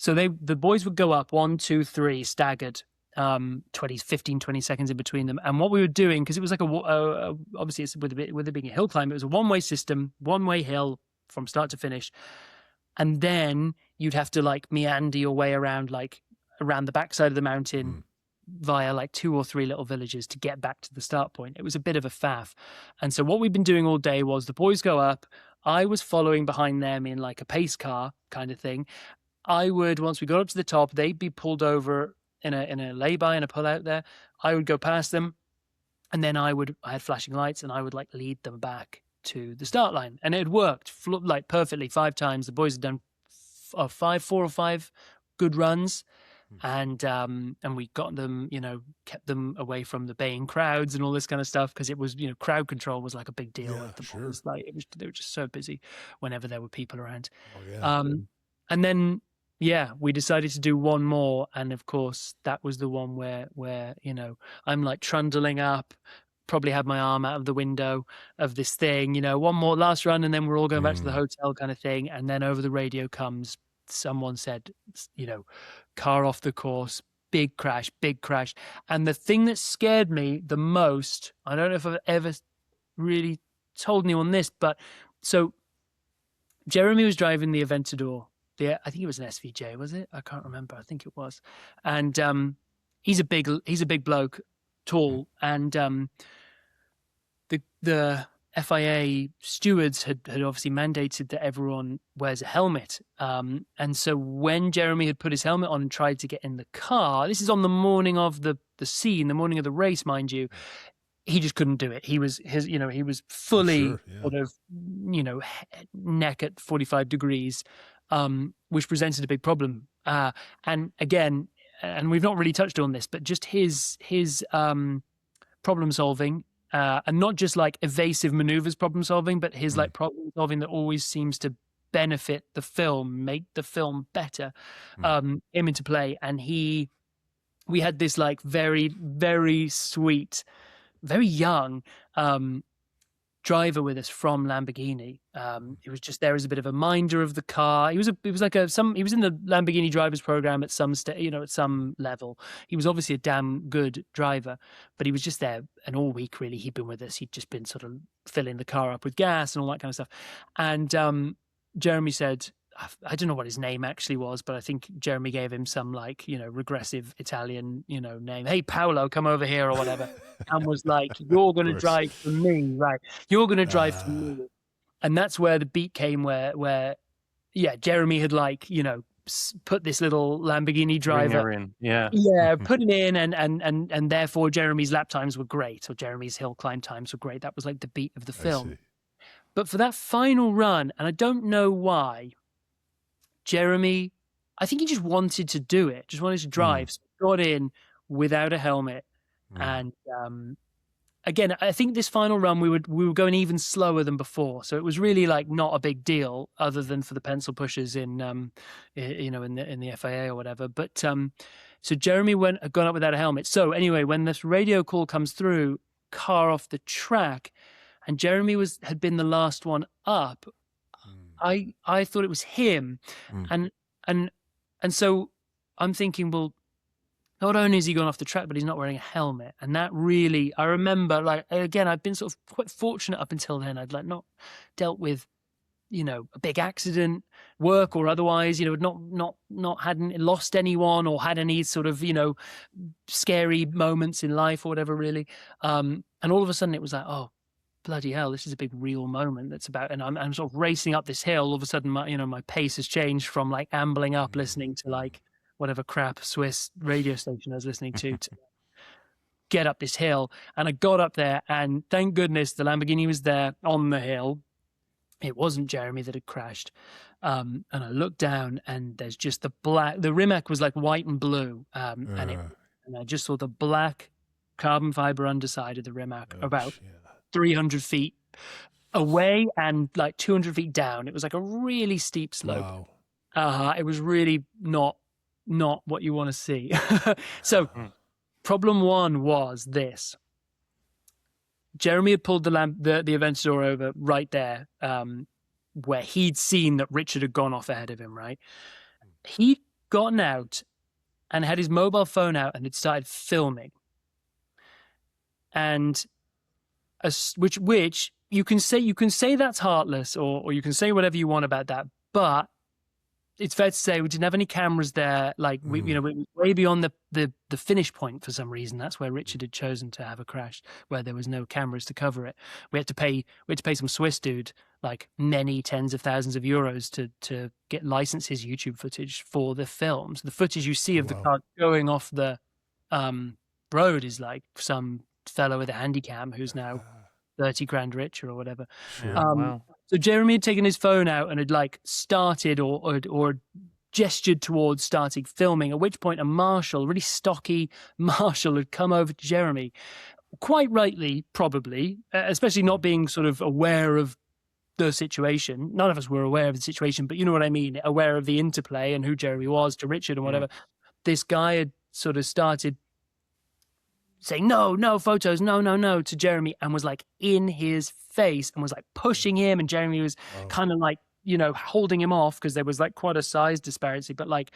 So the boys would go up 1, 2, 3 staggered, 15, 20 seconds in between them. And what we were doing, because it was like obviously it's with it being a hill climb, it was a one-way system, one-way hill from start to finish. And then you'd have to like meander your way around the backside of the mountain via like 2 or 3 little villages to get back to the start point. It was a bit of a faff. And so what we've been doing all day was the boys go up, I was following behind them in like a pace car kind of thing. Once we got up to the top, they'd be pulled over in a lay-by and a pull-out there. I would go past them, and then I had flashing lights, and I would like lead them back to the start line. And it had worked like perfectly 5 times. The boys had done 4 or 5 good runs, and we got them, kept them away from the baying crowds and all this kind of stuff, because it was, crowd control was like a big deal with the boys. Like they were just so busy whenever there were people around. And then we decided to do one more, and of course that was the one where I'm like trundling up, probably had my arm out of the window of this thing, one more last run, and then we're all going back to the hotel kind of thing. And then over the radio comes, someone said, car off the course, big crash. And the thing that scared me the most, I don't know if I've ever really told anyone this, but so Jeremy was driving the Aventador. I think it was an SVJ, was it? I can't remember. I think it was. And he's a big bloke, tall, and the FIA stewards had obviously mandated that everyone wears a helmet. And so when Jeremy had put his helmet on and tried to get in the car, this is on the morning of the scene, the morning of the race, mind you, he just couldn't do it. He was fully sort of, neck at 45 degrees. Which presented a big problem. And again, and we've not really touched on this, but just his problem solving, and not just like evasive maneuvers problem solving, but his like problem solving that always seems to benefit the film, make the film better, came into play. And we had this like very, very sweet, very young, driver with us from Lamborghini. He was just there as a bit of a minder of the car. He was in the Lamborghini drivers program at some at some level. He was obviously a damn good driver, but he was just there. And all week really he'd been with us. He'd just been sort of filling the car up with gas and all that kind of stuff. And Jeremy said, I don't know what his name actually was, but I think Jeremy gave him some like, regressive Italian, name. Hey, Paolo, come over here or whatever. And was like, you're going to drive for me, right? You're going to drive for me. And that's where the beat came where Jeremy had like, put this little Lamborghini driver in. Put it in, and therefore Jeremy's lap times were great, or Jeremy's hill climb times were great. That was like the beat of the film. But for that final run, and I don't know why, Jeremy, I think he just wanted to do it, just wanted to drive. So he got in without a helmet. And again, I think this final run we were going even slower than before. So it was really like not a big deal, other than for the pencil pushers in the FIA or whatever. But So Jeremy had gone up without a helmet. So anyway, when this radio call comes through, car off the track, and Jeremy had been the last one up, I thought it was him. And so I'm thinking, well, not only has he gone off the track, but he's not wearing a helmet. And that really, I remember, like, again, I've been sort of quite fortunate up until then. I'd like not dealt with, a big accident, work or otherwise, hadn't lost anyone or had any sort of, scary moments in life or whatever, really. And all of a sudden it was like, oh, bloody hell, this is a big real moment that's about, and I'm sort of racing up this hill. All of a sudden, my pace has changed from like ambling up, listening to like whatever crap Swiss radio station I was listening to get up this hill. And I got up there, and thank goodness the Lamborghini was there on the hill. It wasn't Jeremy that had crashed. And I looked down, and there's just the Rimac was like white and blue. And I just saw the black carbon fiber underside of the Rimac about 300 feet away and like 200 feet down. It was like a really steep slope. Wow. It was really not what you want to see. So problem one was this. Jeremy had pulled the Aventador over right there, where he'd seen that Richard had gone off ahead of him, right? He'd gotten out and had his mobile phone out and had started filming. And which you can say that's heartless, or you can say whatever you want about that, but it's fair to say we didn't have any cameras there. Like we were way beyond the finish point for some reason. That's where Richard had chosen to have a crash, where there was no cameras to cover it. We had to pay some Swiss dude like many tens of thousands of euros to license his YouTube footage for the films. The footage you see of the car going off the road is like some fellow with a handycam who's now 30 grand richer or whatever. Wow. So Jeremy had taken his phone out and had like started or gestured towards starting filming, at which point a marshal, a really stocky marshal, had come over to Jeremy, quite rightly, probably, especially not being sort of aware of the situation. None of us were aware of the situation, but you know what I mean, aware of the interplay and who Jeremy was to Richard and whatever. This guy had sort of started saying, no photos, no to Jeremy, and was like in his face and was like pushing him, and Jeremy was kind of like, holding him off because there was like quite a size disparity, but like,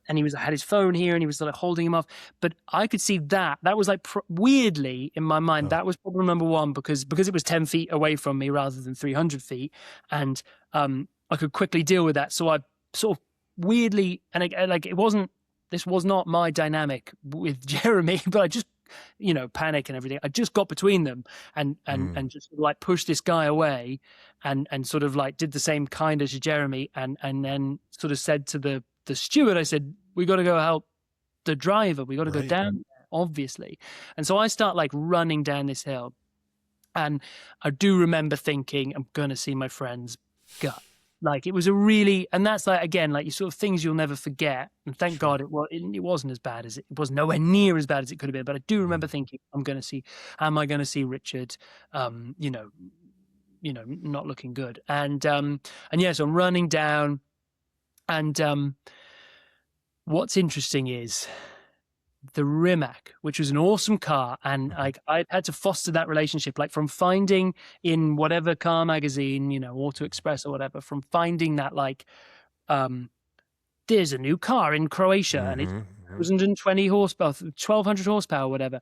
and he had his phone here and he was sort of holding him off. But I could see that was like weirdly in my mind, that was problem number one, because it was 10 feet away from me rather than 300 feet. And I could quickly deal with that. So I sort of weirdly, and this was not my dynamic with Jeremy, but I just, panic and everything. I just got between them and just sort of like pushed this guy away and sort of like did the same kind as Jeremy and then sort of said to the steward, I said, we got to go help the driver. We got to go down there, obviously. And so I start like running down this hill, and I do remember thinking, I'm going to see my friend's gut. Like it was and that's like, again, like you sort of things you'll never forget. And thank God it wasn't as bad as it was, nowhere near as bad as it could have been. But I do remember thinking, am I going to see Richard, not looking good. And yeah, so I'm running down, and what's interesting is the Rimac, which was an awesome car, and like I had to foster that relationship, like from finding in whatever car magazine, Auto Express or whatever, from finding that like there's a new car in Croatia and it's 120 horsepower, 1200 horsepower, whatever.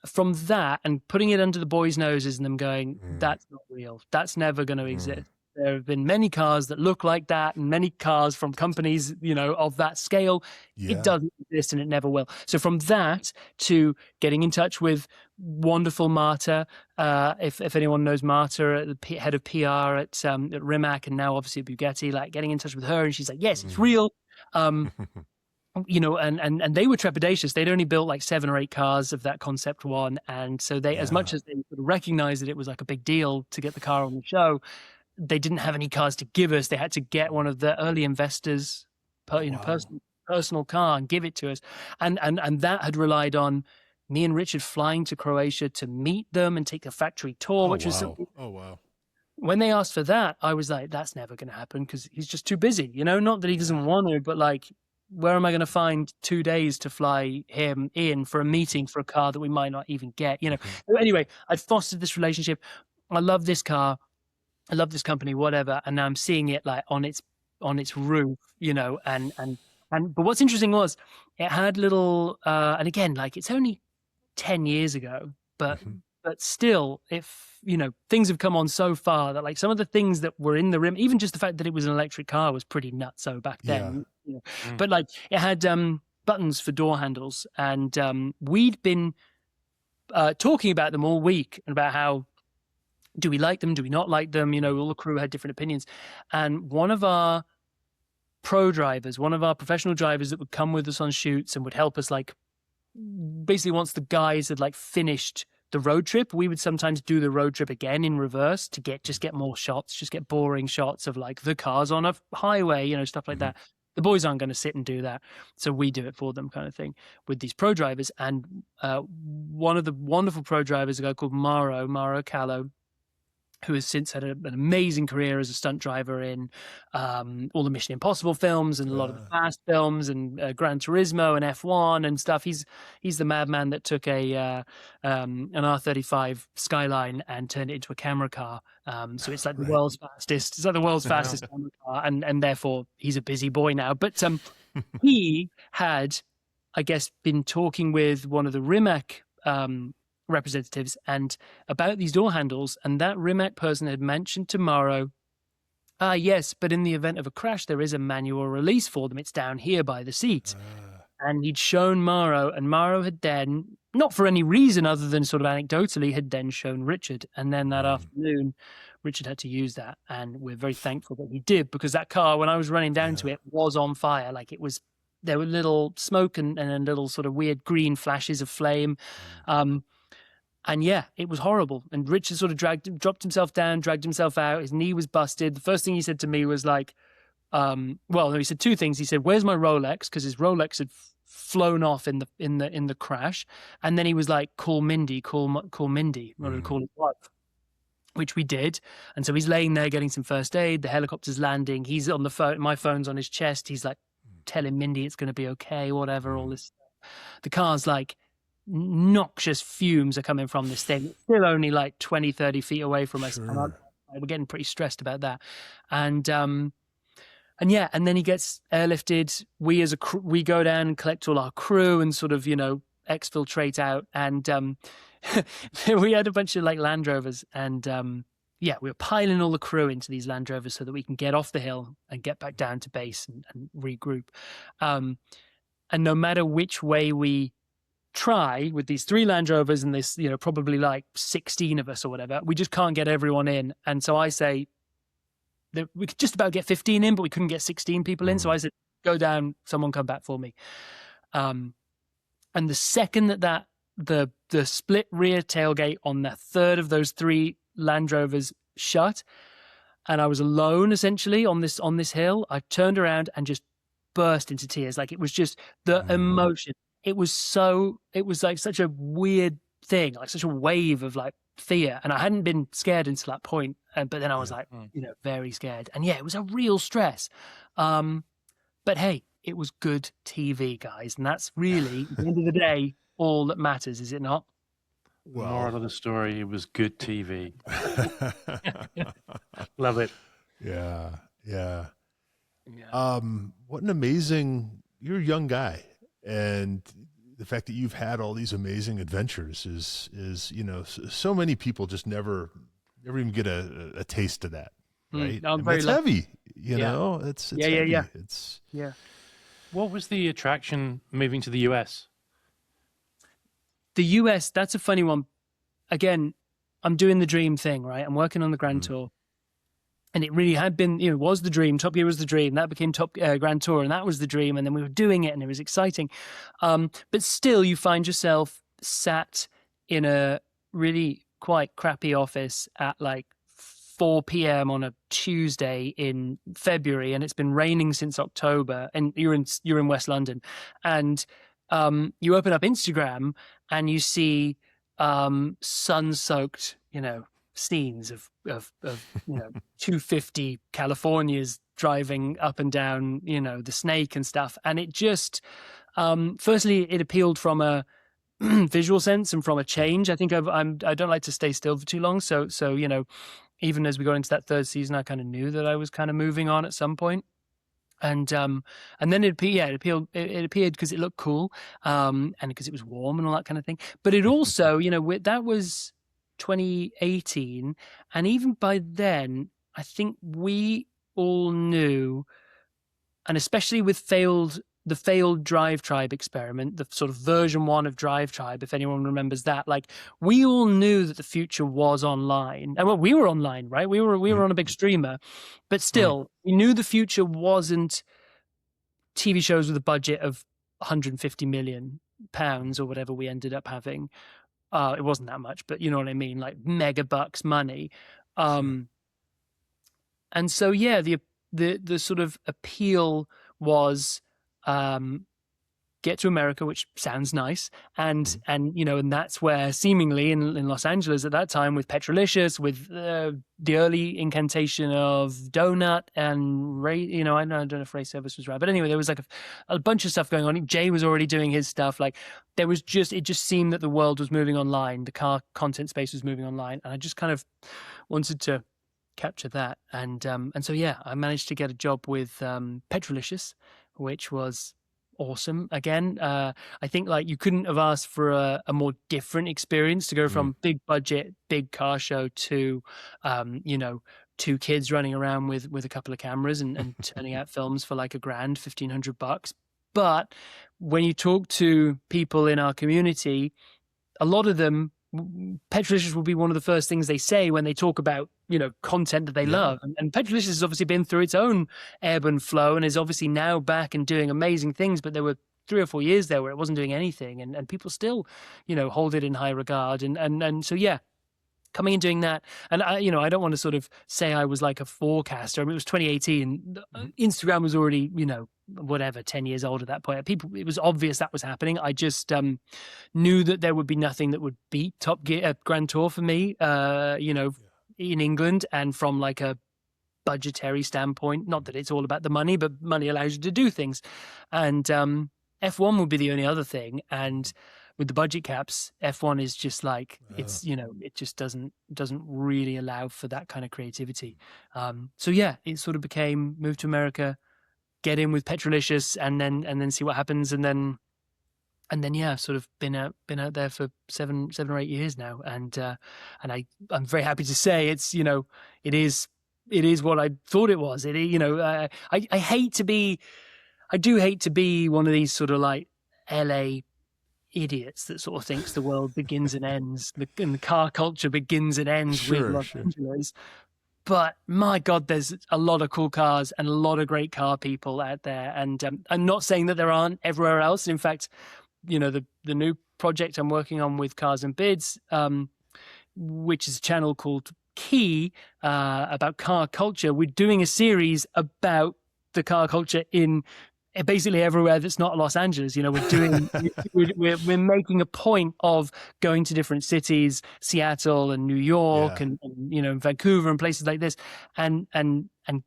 From that and putting it under the boys' noses and them going, that's not real. That's never going to exist. There have been many cars that look like that, and many cars from companies, of that scale. Yeah. It doesn't exist, and it never will. So from that to getting in touch with wonderful Marta, if anyone knows Marta, the head of PR at Rimac, and now obviously at Bugatti, like getting in touch with her, and she's like, yes, it's real. And they were trepidatious. They'd only built like 7 or 8 cars of that concept one, and so they, as much as they sort of recognized that it was like a big deal to get the car on the show, they didn't have any cars to give us. They had to get one of the early investors, personal car and give it to us. And that had relied on me and Richard flying to Croatia to meet them and take a factory tour, which was something. Oh, wow. When they asked for that, I was like, that's never going to happen because he's just too busy. Not that he doesn't want to, but like, where am I going to find 2 days to fly him in for a meeting for a car that we might not even get? You know. So anyway, I fostered this relationship. I love this car. I love this company, whatever. And now I'm seeing it like on its roof, you know, but what's interesting was it had little and again, like it's only 10 years ago, but still, if you know, things have come on so far that like some of the things that were in the rim, even just the fact that it was an electric car was pretty nutso back then. You know? But like it had buttons for door handles, and we'd been talking about them all week and about how do we like them, do we not like them? You know, all the crew had different opinions, and one of our professional drivers that would come with us on shoots and would help us, like basically once the guys had like finished the road trip, we would sometimes do the road trip again in reverse to get more shots, just get boring shots of like the cars on a highway, you know, stuff like that. The boys aren't going to sit and do that, so we do it for them, kind of thing, with these pro drivers. And one of the wonderful pro drivers, a guy called Mauro Callo, who has since had an amazing career as a stunt driver in all the Mission Impossible films and a lot of the Fast films and Gran Turismo and F1 and stuff. He's the madman that took an R35 Skyline and turned it into a camera car. So it's like the world's fastest. It's like the world's fastest camera car, and therefore he's a busy boy now. But he had, I guess, been talking with one of the Rimac representatives and about these door handles, and that Rimac person had mentioned to Mauro, yes, but in the event of a crash there is a manual release for them, it's down here by the seat. And he'd shown Mauro, and Mauro had then, not for any reason other than sort of anecdotally, had then shown Richard. And then that afternoon Richard had to use that, and we're very thankful that he did, because that car, when I was running down to it, was on fire. Like it was, there were little smoke and little sort of weird green flashes of flame. And yeah, it was horrible. And Richard sort of dropped himself down, dragged himself out. His knee was busted. The first thing he said to me was like, he said two things. He said, "Where's my Rolex?" Because his Rolex had flown off in the crash. And then he was like, "Call Mindy, call Mindy," rather than call his wife, which we did. And so he's laying there getting some first aid. The helicopter's landing. He's on the phone. My phone's on his chest. He's like telling Mindy it's going to be okay, whatever, all this stuff. The car's like, noxious fumes are coming from this thing. It's still only like 20, 30 feet away from us. And we're getting pretty stressed about that. And then he gets airlifted. We as a crew, we go down and collect all our crew and sort of, you know, exfiltrate out. And we had a bunch of like Land Rovers, and we were piling all the crew into these Land Rovers so that we can get off the hill and get back down to base and regroup. And no matter which way we try with these 3 Land Rovers and this, you know, probably like 16 of us or whatever, we just can't get everyone in. And so I say that we could just about get 15 in, but we couldn't get 16 people in. So I said, "Go down, someone come back for me." And the second that the split rear tailgate on the third of those 3 Land Rovers shut, and I was alone essentially on this hill, I turned around and just burst into tears. Like it was just the emotion. It was like such a weird thing, like such a wave of like fear. And I hadn't been scared until that point. But then I was like, you know, very scared. And yeah, it was a real stress. But hey, it was good TV, guys. And that's really, at the end of the day, all that matters, is it not? Well, moral of the story, it was good TV. Love it. Yeah. What an amazing, you're a young guy. And the fact that you've had all these amazing adventures is, you know, so many people just never even get a taste of that, right? It's heavy, you know. It's heavy. It's What was the attraction moving to the US? The US, that's a funny one. Again, I'm doing the dream thing, right? I'm working on the Grand Tour. And it really had been, you know, was the dream. Top Gear was the dream. That became Grand Tour, and that was the dream. And then we were doing it, and it was exciting. But still, you find yourself sat in a really quite crappy office at like 4 p.m. on a Tuesday in February, and it's been raining since October. And you're in West London, and you open up Instagram, and you see sun-soaked, you know, scenes of 250 Californias driving up and down, the Snake and stuff. And it just, firstly, it appealed from a visual sense and from a change. I think I don't like to stay still for too long. So, even as we got into that third season, I kind of knew that I was kind of moving on at some point. And then it appeared because it looked cool, and because it was warm and all that kind of thing. But it also, that was 2018, and even by then, I think we all knew, and especially with the failed Drive Tribe experiment, the sort of version 1 of Drive Tribe, if anyone remembers that, like, we all knew that the future was online. And well, we were online, right? We were on a big streamer, but still, we knew the future wasn't TV shows with a budget of 150 million pounds or whatever we ended up having. It wasn't that much, but you know what I mean, like mega bucks money. And so, yeah, the sort of appeal was, get to America, which sounds nice. And that's where seemingly in Los Angeles at that time, with Petrolicious, with the early incantation of Donut and Ray, I don't know if Ray Service was right, but anyway, there was like a bunch of stuff going on. Jay was already doing his stuff. Like it just seemed that the world was moving online. The car content space was moving online. And I just kind of wanted to capture that. And so, yeah, I managed to get a job with Petrolicious, which was awesome. Again, I think like you couldn't have asked for a more different experience to go from big budget, big car show to, two kids running around with a couple of cameras and turning out films for like $1,000, $1,500. But when you talk to people in our community, a lot of them, Petrolicious will be one of the first things they say when they talk about, content that they love. And Petrolicious has obviously been through its own ebb and flow and is obviously now back and doing amazing things. But there were 3 or 4 years there where it wasn't doing anything, and people still, hold it in high regard. And so, yeah, coming and doing that. And I don't want to sort of say I was like a forecaster. I mean, it was 2018. Instagram was already, whatever, 10 years old at that point. It was obvious that was happening. I just knew that there would be nothing that would beat Top Gear Grand Tour for me, in England, and from like a budgetary standpoint. Not that it's all about the money, but money allows you to do things. And F1 would be the only other thing. And with the budget caps, F1 is just like, it's, it just doesn't really allow for that kind of creativity. So yeah, it sort of became move to America, get in with Petrolicious, and then see what happens. And then yeah, I've sort of been out there for 7 or 8 years now. And I'm very happy to say it's, it is what I thought it was. I do hate to be one of these sort of like LA idiots that sort of thinks the world begins and ends, and the car culture begins and ends with Los Angeles. But my God, there's a lot of cool cars and a lot of great car people out there. And I'm not saying that there aren't everywhere else. In fact, the new project I'm working on with Cars and Bids, which is a channel called Key, about car culture. We're doing a series about the car culture in basically everywhere that's not Los Angeles. We're doing, we're making a point of going to different cities, Seattle and New York, and Vancouver and places like this, and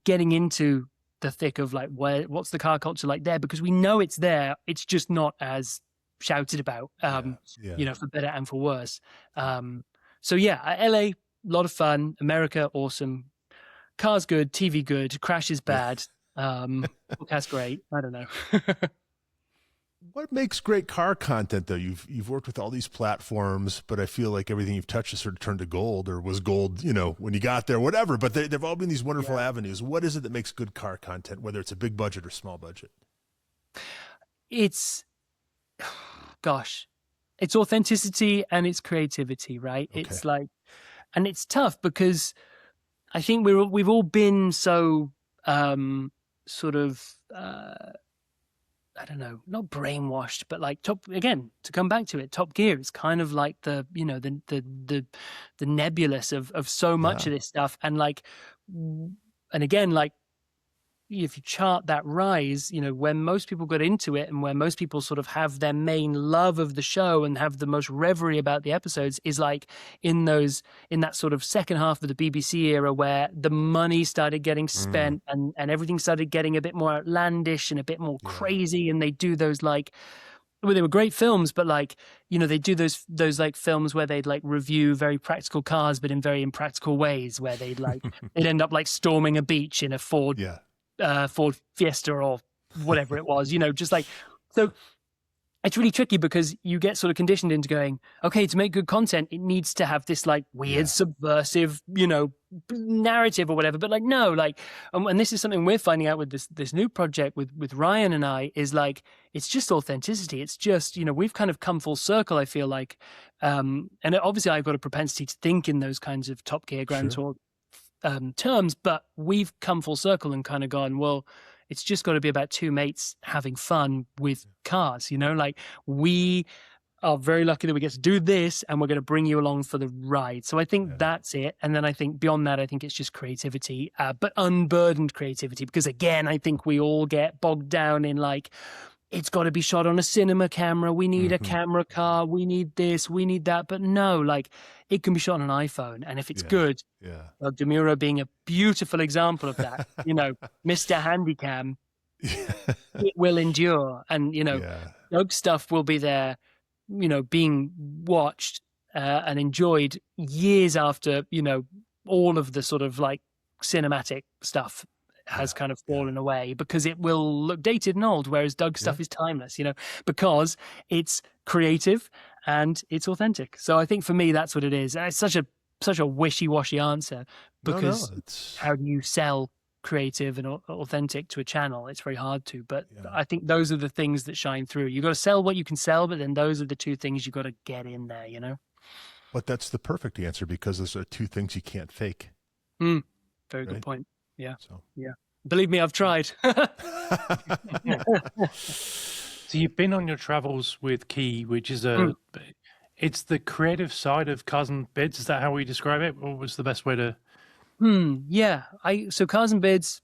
getting into the thick of like what's the car culture like there, because we know it's there. It's just not as shouted about, for better and for worse. So yeah, LA, a lot of fun. America, awesome. Cars good, TV good, Crash is bad. That's great. I don't know. What makes great car content, though? You've worked with all these platforms, but I feel like everything you've touched has sort of turned to gold, or was gold, when you got there, whatever. But they've all been these wonderful avenues. What is it that makes good car content, whether it's a big budget or small budget? It's authenticity and it's creativity, right? Okay. It's like, and it's tough because I think we've all been so sort of I don't know, not brainwashed, but like to come back to it, Top Gear is kind of like the nebulous of so much of this stuff. And like, and again, like chart that rise, when most people got into it and where most people sort of have their main love of the show and have the most reverie about the episodes is like in that sort of second half of the BBC era where the money started getting spent and everything started getting a bit more outlandish and a bit more crazy. And they do those like, well, they were great films, but like, they do those like films where they'd like review very practical cars, but in very impractical ways, where they'd end up like storming a beach in a Ford Fiesta or whatever it was, just like, so it's really tricky because you get sort of conditioned into going, okay, to make good content, it needs to have this like weird, subversive, narrative or whatever. But like, no, like, and this is something we're finding out with this new project with Ryan and I is like, it's just authenticity. It's just, we've kind of come full circle, I feel like. And obviously I've got a propensity to think in those kinds of Top Gear Grand Tour terms, but we've come full circle and kind of gone, well, it's just got to be about two mates having fun with cars, like we are very lucky that we get to do this and we're going to bring you along for the ride. So I think that's it. And then I think beyond that, I think it's just creativity, but unburdened creativity, because again, I think we all get bogged down in like, it's got to be shot on a cinema camera. We need a camera car. We need this, we need that. But no, like it can be shot on an iPhone. And if it's good, well, Demuro being a beautiful example of that, Mr. Handycam, it will endure. And, Doug's stuff will be there, being watched and enjoyed years after, all of the sort of like cinematic stuff has kind of fallen away because it will look dated and old, whereas Doug's stuff is timeless, because it's creative and it's authentic. So I think for me, that's what it is. And it's such a wishy-washy answer because how do you sell creative and authentic to a channel? It's very hard to, but I think those are the things that shine through. You got to sell what you can sell, but then those are the two things you got to get in there, But that's the perfect answer because those are two things you can't fake. Very good point. Yeah. Yeah. Believe me, I've tried. So you've been on your travels with Key, which is it's the creative side of Cars and Bids. Is that how we describe it? Or was the best way to? Yeah. So Cars and Bids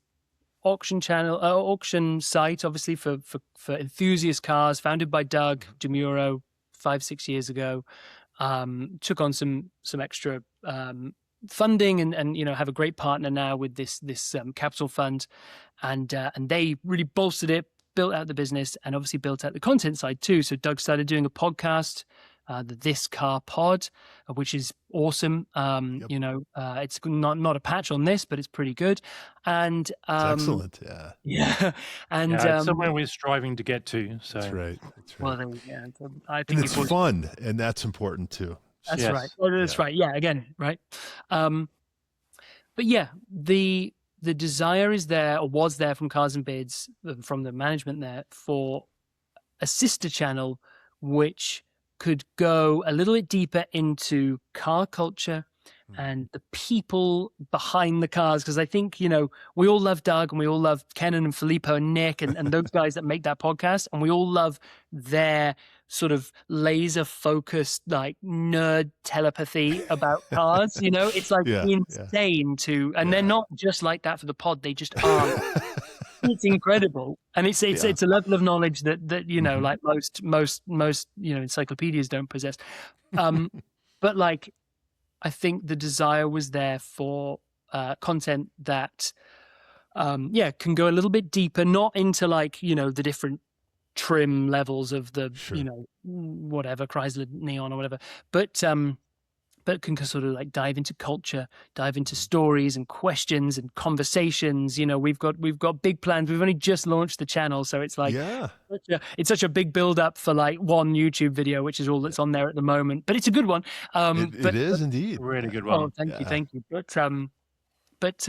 auction site, obviously for enthusiast cars, founded by Doug Demuro 5-6 years ago. Took on some extra funding and have a great partner now with this capital fund, and they really bolstered it, built out the business, and obviously built out the content side too. So Doug started doing a podcast, the This Car Pod, which is awesome. It's not a patch on this, but it's pretty good. And it's excellent. And it's somewhere we're striving to get to. So that's right. Well, I think it's fun, and that's important too. That's right. Well, that's right. Yeah. Again, right. But yeah, the desire is there, or was there, from Cars and Bids, from the management there, for a sister channel which could go a little bit deeper into car culture and the people behind the cars. Because I think, we all love Doug and we all love Kenan and Filippo and Nick and those guys that make that podcast. And we all love their sort of laser focused, like nerd telepathy about cars. It's like insane and they're not just like that for the pod. They just are. It's incredible. And it's a level of knowledge that like most encyclopedias don't possess. But like, I think the desire was there for content that, can go a little bit deeper, not into like, the different trim levels of the, whatever, Chrysler Neon or whatever, but can sort of like dive into culture, dive into stories and questions and conversations. We've got big plans. We've only just launched the channel, so it's like it's such a big build up for like one YouTube video, which is all that's on there at the moment. But it's a good one. It is indeed really good one. Oh, thank you. But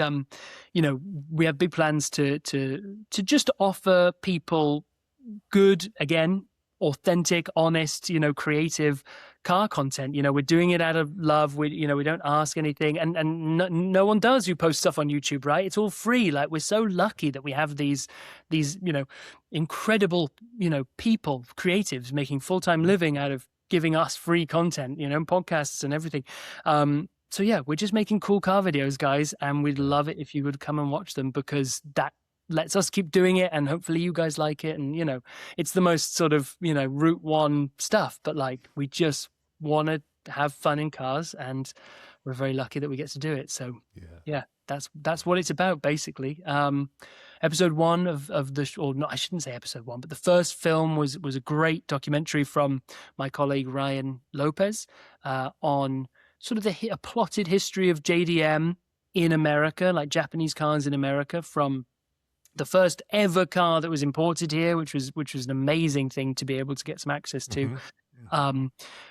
we have big plans to just offer people good, again, authentic, honest, creative car content. We're doing it out of love. We don't ask anything, and no one does who posts stuff on YouTube, right? It's all free. Like, we're so lucky that we have these incredible people, creatives, making full-time living out of giving us free content, podcasts and everything. So yeah, we're just making cool car videos, guys, and we'd love it if you would come and watch them, because that lets us keep doing it, and hopefully you guys like it. And it's the most sort of Route One stuff, but like we just want to have fun in cars, and we're very lucky that we get to do it. So yeah, that's what it's about basically. Episode one of the, or no, I shouldn't say episode one, but the first film was a great documentary from my colleague Ryan Lopez on sort of a plotted history of JDM in America, like Japanese cars in America, from the first ever car that was imported here, which was an amazing thing to be able to get some access to.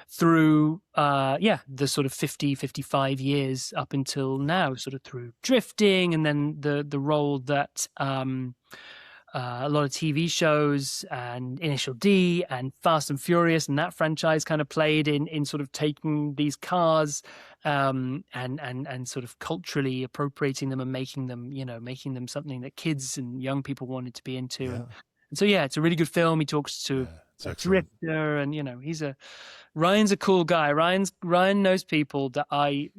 Through the sort of 55 years up until now, sort of through drifting, and then the role that a lot of TV shows and Initial D and Fast and Furious and that franchise kind of played in sort of taking these cars and sort of culturally appropriating them and making them something that kids and young people wanted to be into. And so it's a really good film. He talks to a drifter, and Ryan's a cool guy. Ryan knows people that I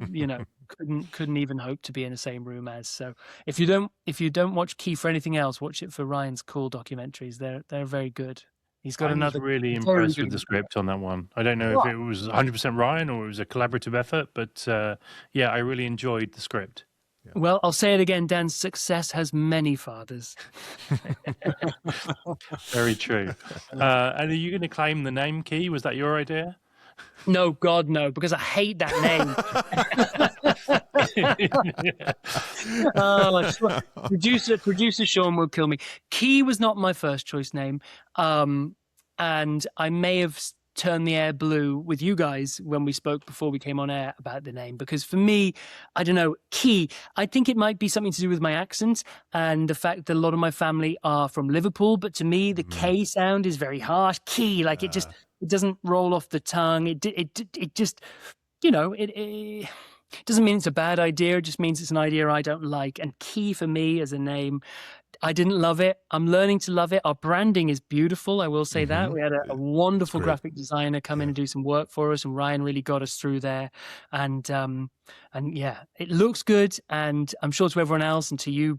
couldn't even hope to be in the same room as. So if you don't watch Key for anything else, watch it for Ryan's cool documentaries. They're very good. He's got another. Really impressed with the script on that one. I don't know if it was 100% Ryan or it was a collaborative effort, but I really enjoyed the script. Yeah. Well, I'll say it again, Dan, success has many fathers. Very true. And are you going to claim the name Key? Was that your idea? No, God, no, because I hate that name. Producer Sean will kill me. Key was not my first choice name. And I may have turned the air blue with you guys when we spoke before we came on air about the name, because for me, I don't know, Key, I think it might be something to do with my accent and the fact that a lot of my family are from Liverpool, but to me the K sound is very harsh. Key, like it doesn't roll off the tongue. It just it doesn't mean it's a bad idea. It just means it's an idea I don't like. And Key for me as a name, I didn't love it. I'm learning to love it. Our branding is beautiful. I will say that. We had a wonderful graphic designer come in and do some work for us, and Ryan really got us through there. And it looks good. And I'm sure to everyone else and to you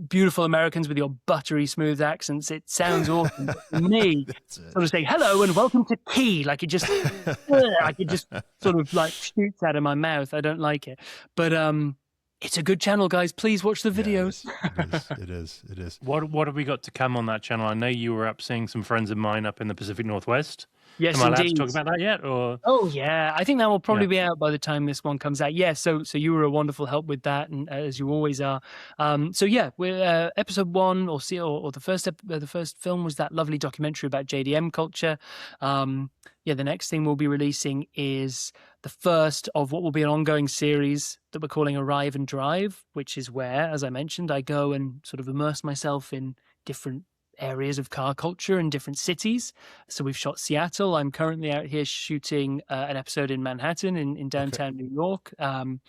beautiful Americans with your buttery smooth accents, it sounds awesome. But for me, sort of saying hello and welcome to Key, like it just sort of like shoots out of my mouth. I don't like it. But it's a good channel, guys. Please watch the videos. It is. What have we got to come on that channel? I know you were up seeing some friends of mine up in the Pacific Northwest. Yes, Am I allowed indeed. to talk about that yet? Or oh yeah, I think that will probably be out by the time this one comes out. Yeah, so you were a wonderful help with that, and as you always are. We're episode one, or the first film was that lovely documentary about JDM culture. The next thing we'll be releasing is the first of what will be an ongoing series that we're calling Arrive and Drive, which is where, as I mentioned, I go and sort of immerse myself in different areas of car culture in different cities. So we've shot Seattle. I'm currently out here shooting an episode in Manhattan in downtown New York. And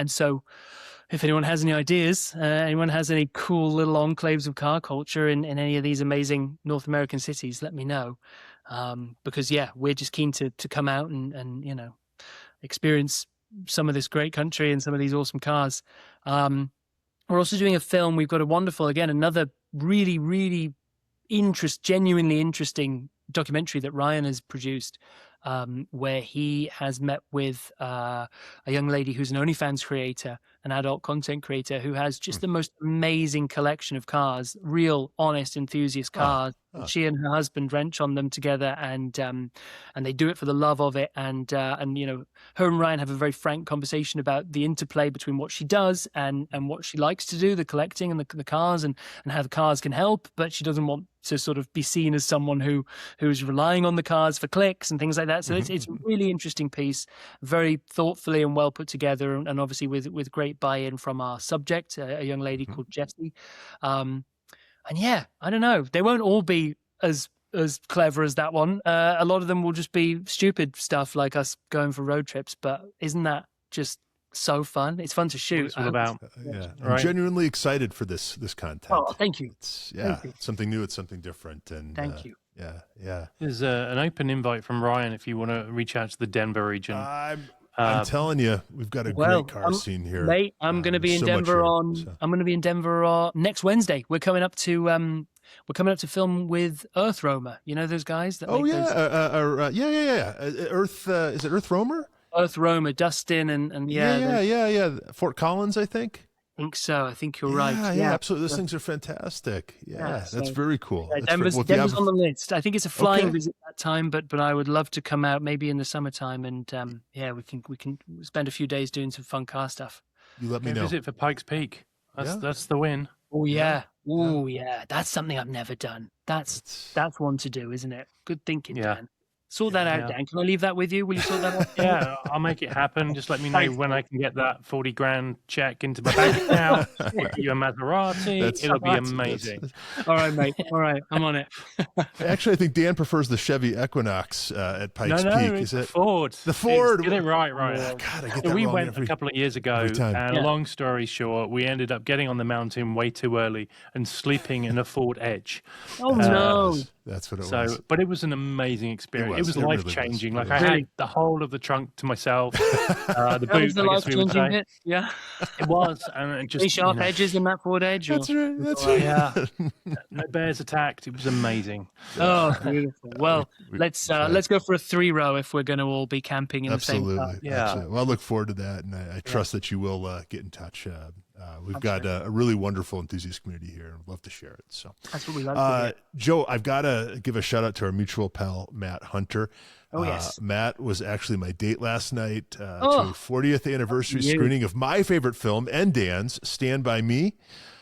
so if anyone has any ideas, anyone has any cool little enclaves of car culture in any of these amazing North American cities, let me know. Because we're just keen to come out and experience some of this great country and some of these awesome cars. We're also doing a film. We've got a wonderful, again, another really, really genuinely interesting documentary that Ryan has produced, where he has met with a young lady who's an OnlyFans creator, an adult content creator, who has just the most amazing collection of cars, real, honest, enthusiast cars. She and her husband wrench on them together, and they do it for the love of it. And her and Ryan have a very frank conversation about the interplay between what she does and what she likes to do, the collecting and the cars, and how the cars can help, but she doesn't want to sort of be seen as someone who's relying on the cars for clicks and things like that. So it's a really interesting piece, very thoughtfully and well put together, and obviously with great buy-in from our subject, a young lady called Jessie. I don't know. They won't all be as clever as that one. A lot of them will just be stupid stuff like us going for road trips. But isn't that just so fun? It's fun to shoot. It's all about. I'm genuinely excited for this content. Oh, thank you. It's something new. It's something different. And thank you. Yeah. There's an open invite from Ryan if you want to reach out to the Denver region. I'm telling you, we've got a great car scene here, mate. I'm going to be in Denver I'm going to be in Denver next Wednesday. We're coming up to film with Earth Roamer. You know those guys that? Oh make yeah, yeah. Earth is it Earth Roamer? Earth Roamer, Dustin, and yeah. Fort Collins, I think. I think so. I think you're right. Yeah, absolutely. Those things are fantastic. Yeah, that's very cool. Yeah, Denver's on the list. I think it's a flying visit that time, but I would love to come out maybe in the summertime, and we can spend a few days doing some fun car stuff. You let me know. Visit for Pikes Peak. That's the win. Oh yeah. Oh yeah. That's something I've never done. That's one to do, isn't it? Good thinking, Dan. Sort that out, Dan. Can I leave that with you? Will you sort that out? Yeah, I'll make it happen. Just let me know when I can get that 40 grand check into my bank account. We'll get you a Maserati. It'll be amazing. All right, mate. All right, I'm on it. Actually, I think Dan prefers the Chevy Equinox at Pikes Peak. Is it Ford? The Ford. Get it right. Oh, God, I get that we wrong went a couple of years ago, and long story short, we ended up getting on the mountain way too early and sleeping in a Ford Edge. Oh no. That's what it was. But it was an amazing experience. It was life-changing. Like I had the whole of the trunk to myself. The boot, the life-changing bit. Yeah, it was. And just sharp edges in that Ford Edge. That's right. Yeah, no bears attacked. It was amazing. Oh, beautiful. Well, let's go for a 3-row if we're going to all be camping in the same car. Yeah. Absolutely. Well, I look forward to that, and I trust that you will get in touch. We've got a really wonderful enthusiast community here, and I'd love to share it. So that's what we love to hear. Joe, I've got to give a shout out to our mutual pal, Matt Hunter. Oh, yes. Matt was actually my date last night to a 40th anniversary screening of my favorite film and Dan's, Stand By Me.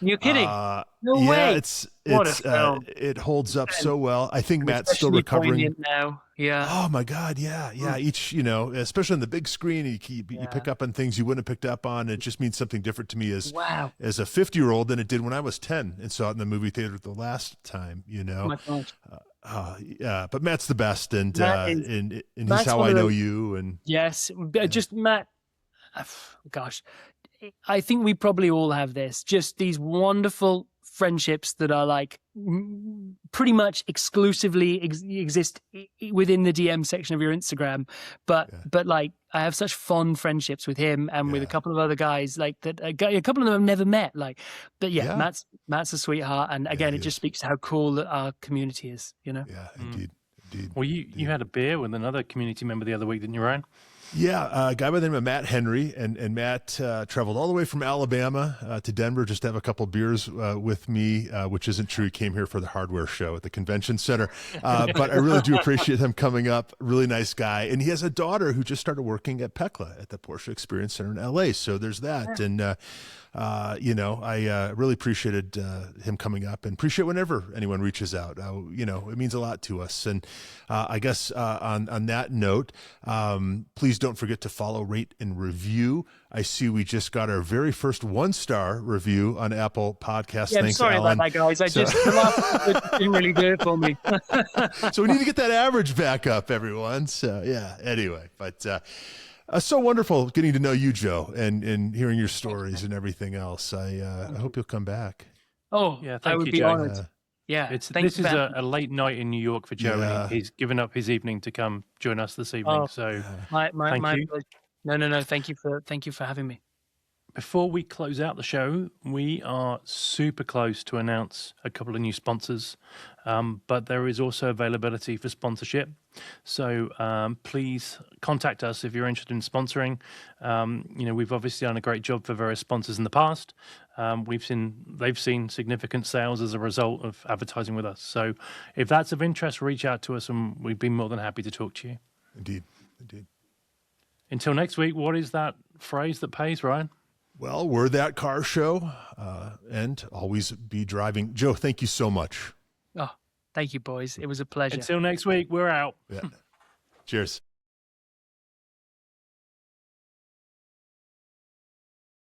You're kidding? No way. What a film. It holds up so well. I think Matt's still recovering now. Yeah. Oh my God. Yeah. Each, especially on the big screen, you pick up on things you wouldn't have picked up on. It just means something different to me as a 50-year-old than it did when I was 10 and saw it in the movie theater the last time, Oh my gosh. But Matt's the best, and he's how I know you. And yes, just Matt. Gosh, I think we probably all have this. Just these wonderful friendships that are like pretty much exclusively exist within the DM section of your Instagram. But like I have such fond friendships with him and with a couple of other guys like that. A couple of them I've never met. Matt's a sweetheart, and again, it just speaks to how cool that our community is. Yeah, indeed. Well, you had a beer with another community member the other week, didn't you, Ryan? Yeah, a guy by the name of Matt Henry, and Matt traveled all the way from Alabama to Denver just to have a couple beers with me, which isn't true. He came here for the hardware show at the convention center, but I really do appreciate him coming up. Really nice guy, and he has a daughter who just started working at PECLA at the Porsche Experience Center in LA. So there's that, and I really appreciated him coming up, and appreciate whenever anyone reaches out. It means a lot to us. And I guess on that note, please don't forget to follow, rate, and review. I see we just got our very first 1-star review on Apple Podcasts. Yeah, Thanks, sorry Alan. about that, guys. The last didn't really do it for me. So we need to get that average back up, everyone. So yeah, anyway, but so wonderful getting to know you, Joe, and hearing your stories and everything else. I hope you'll come back. Oh, yeah, I would be honored. Yeah, this is a late night in New York for Joe, and he's given up his evening to come join us this evening. So my thank you. No. Thank you for having me. Before we close out the show, we are super close to announce a couple of new sponsors, but there is also availability for sponsorship. So please contact us if you're interested in sponsoring. We've obviously done a great job for various sponsors in the past. They've seen significant sales as a result of advertising with us. So if that's of interest, reach out to us, and we'd be more than happy to talk to you. Indeed. Until next week, what is that phrase that pays, Ryan? Well, we're That Car Show, and always be driving. Joe, thank you so much. Oh, thank you, boys. It was a pleasure. Until next week, we're out. Yeah. Cheers.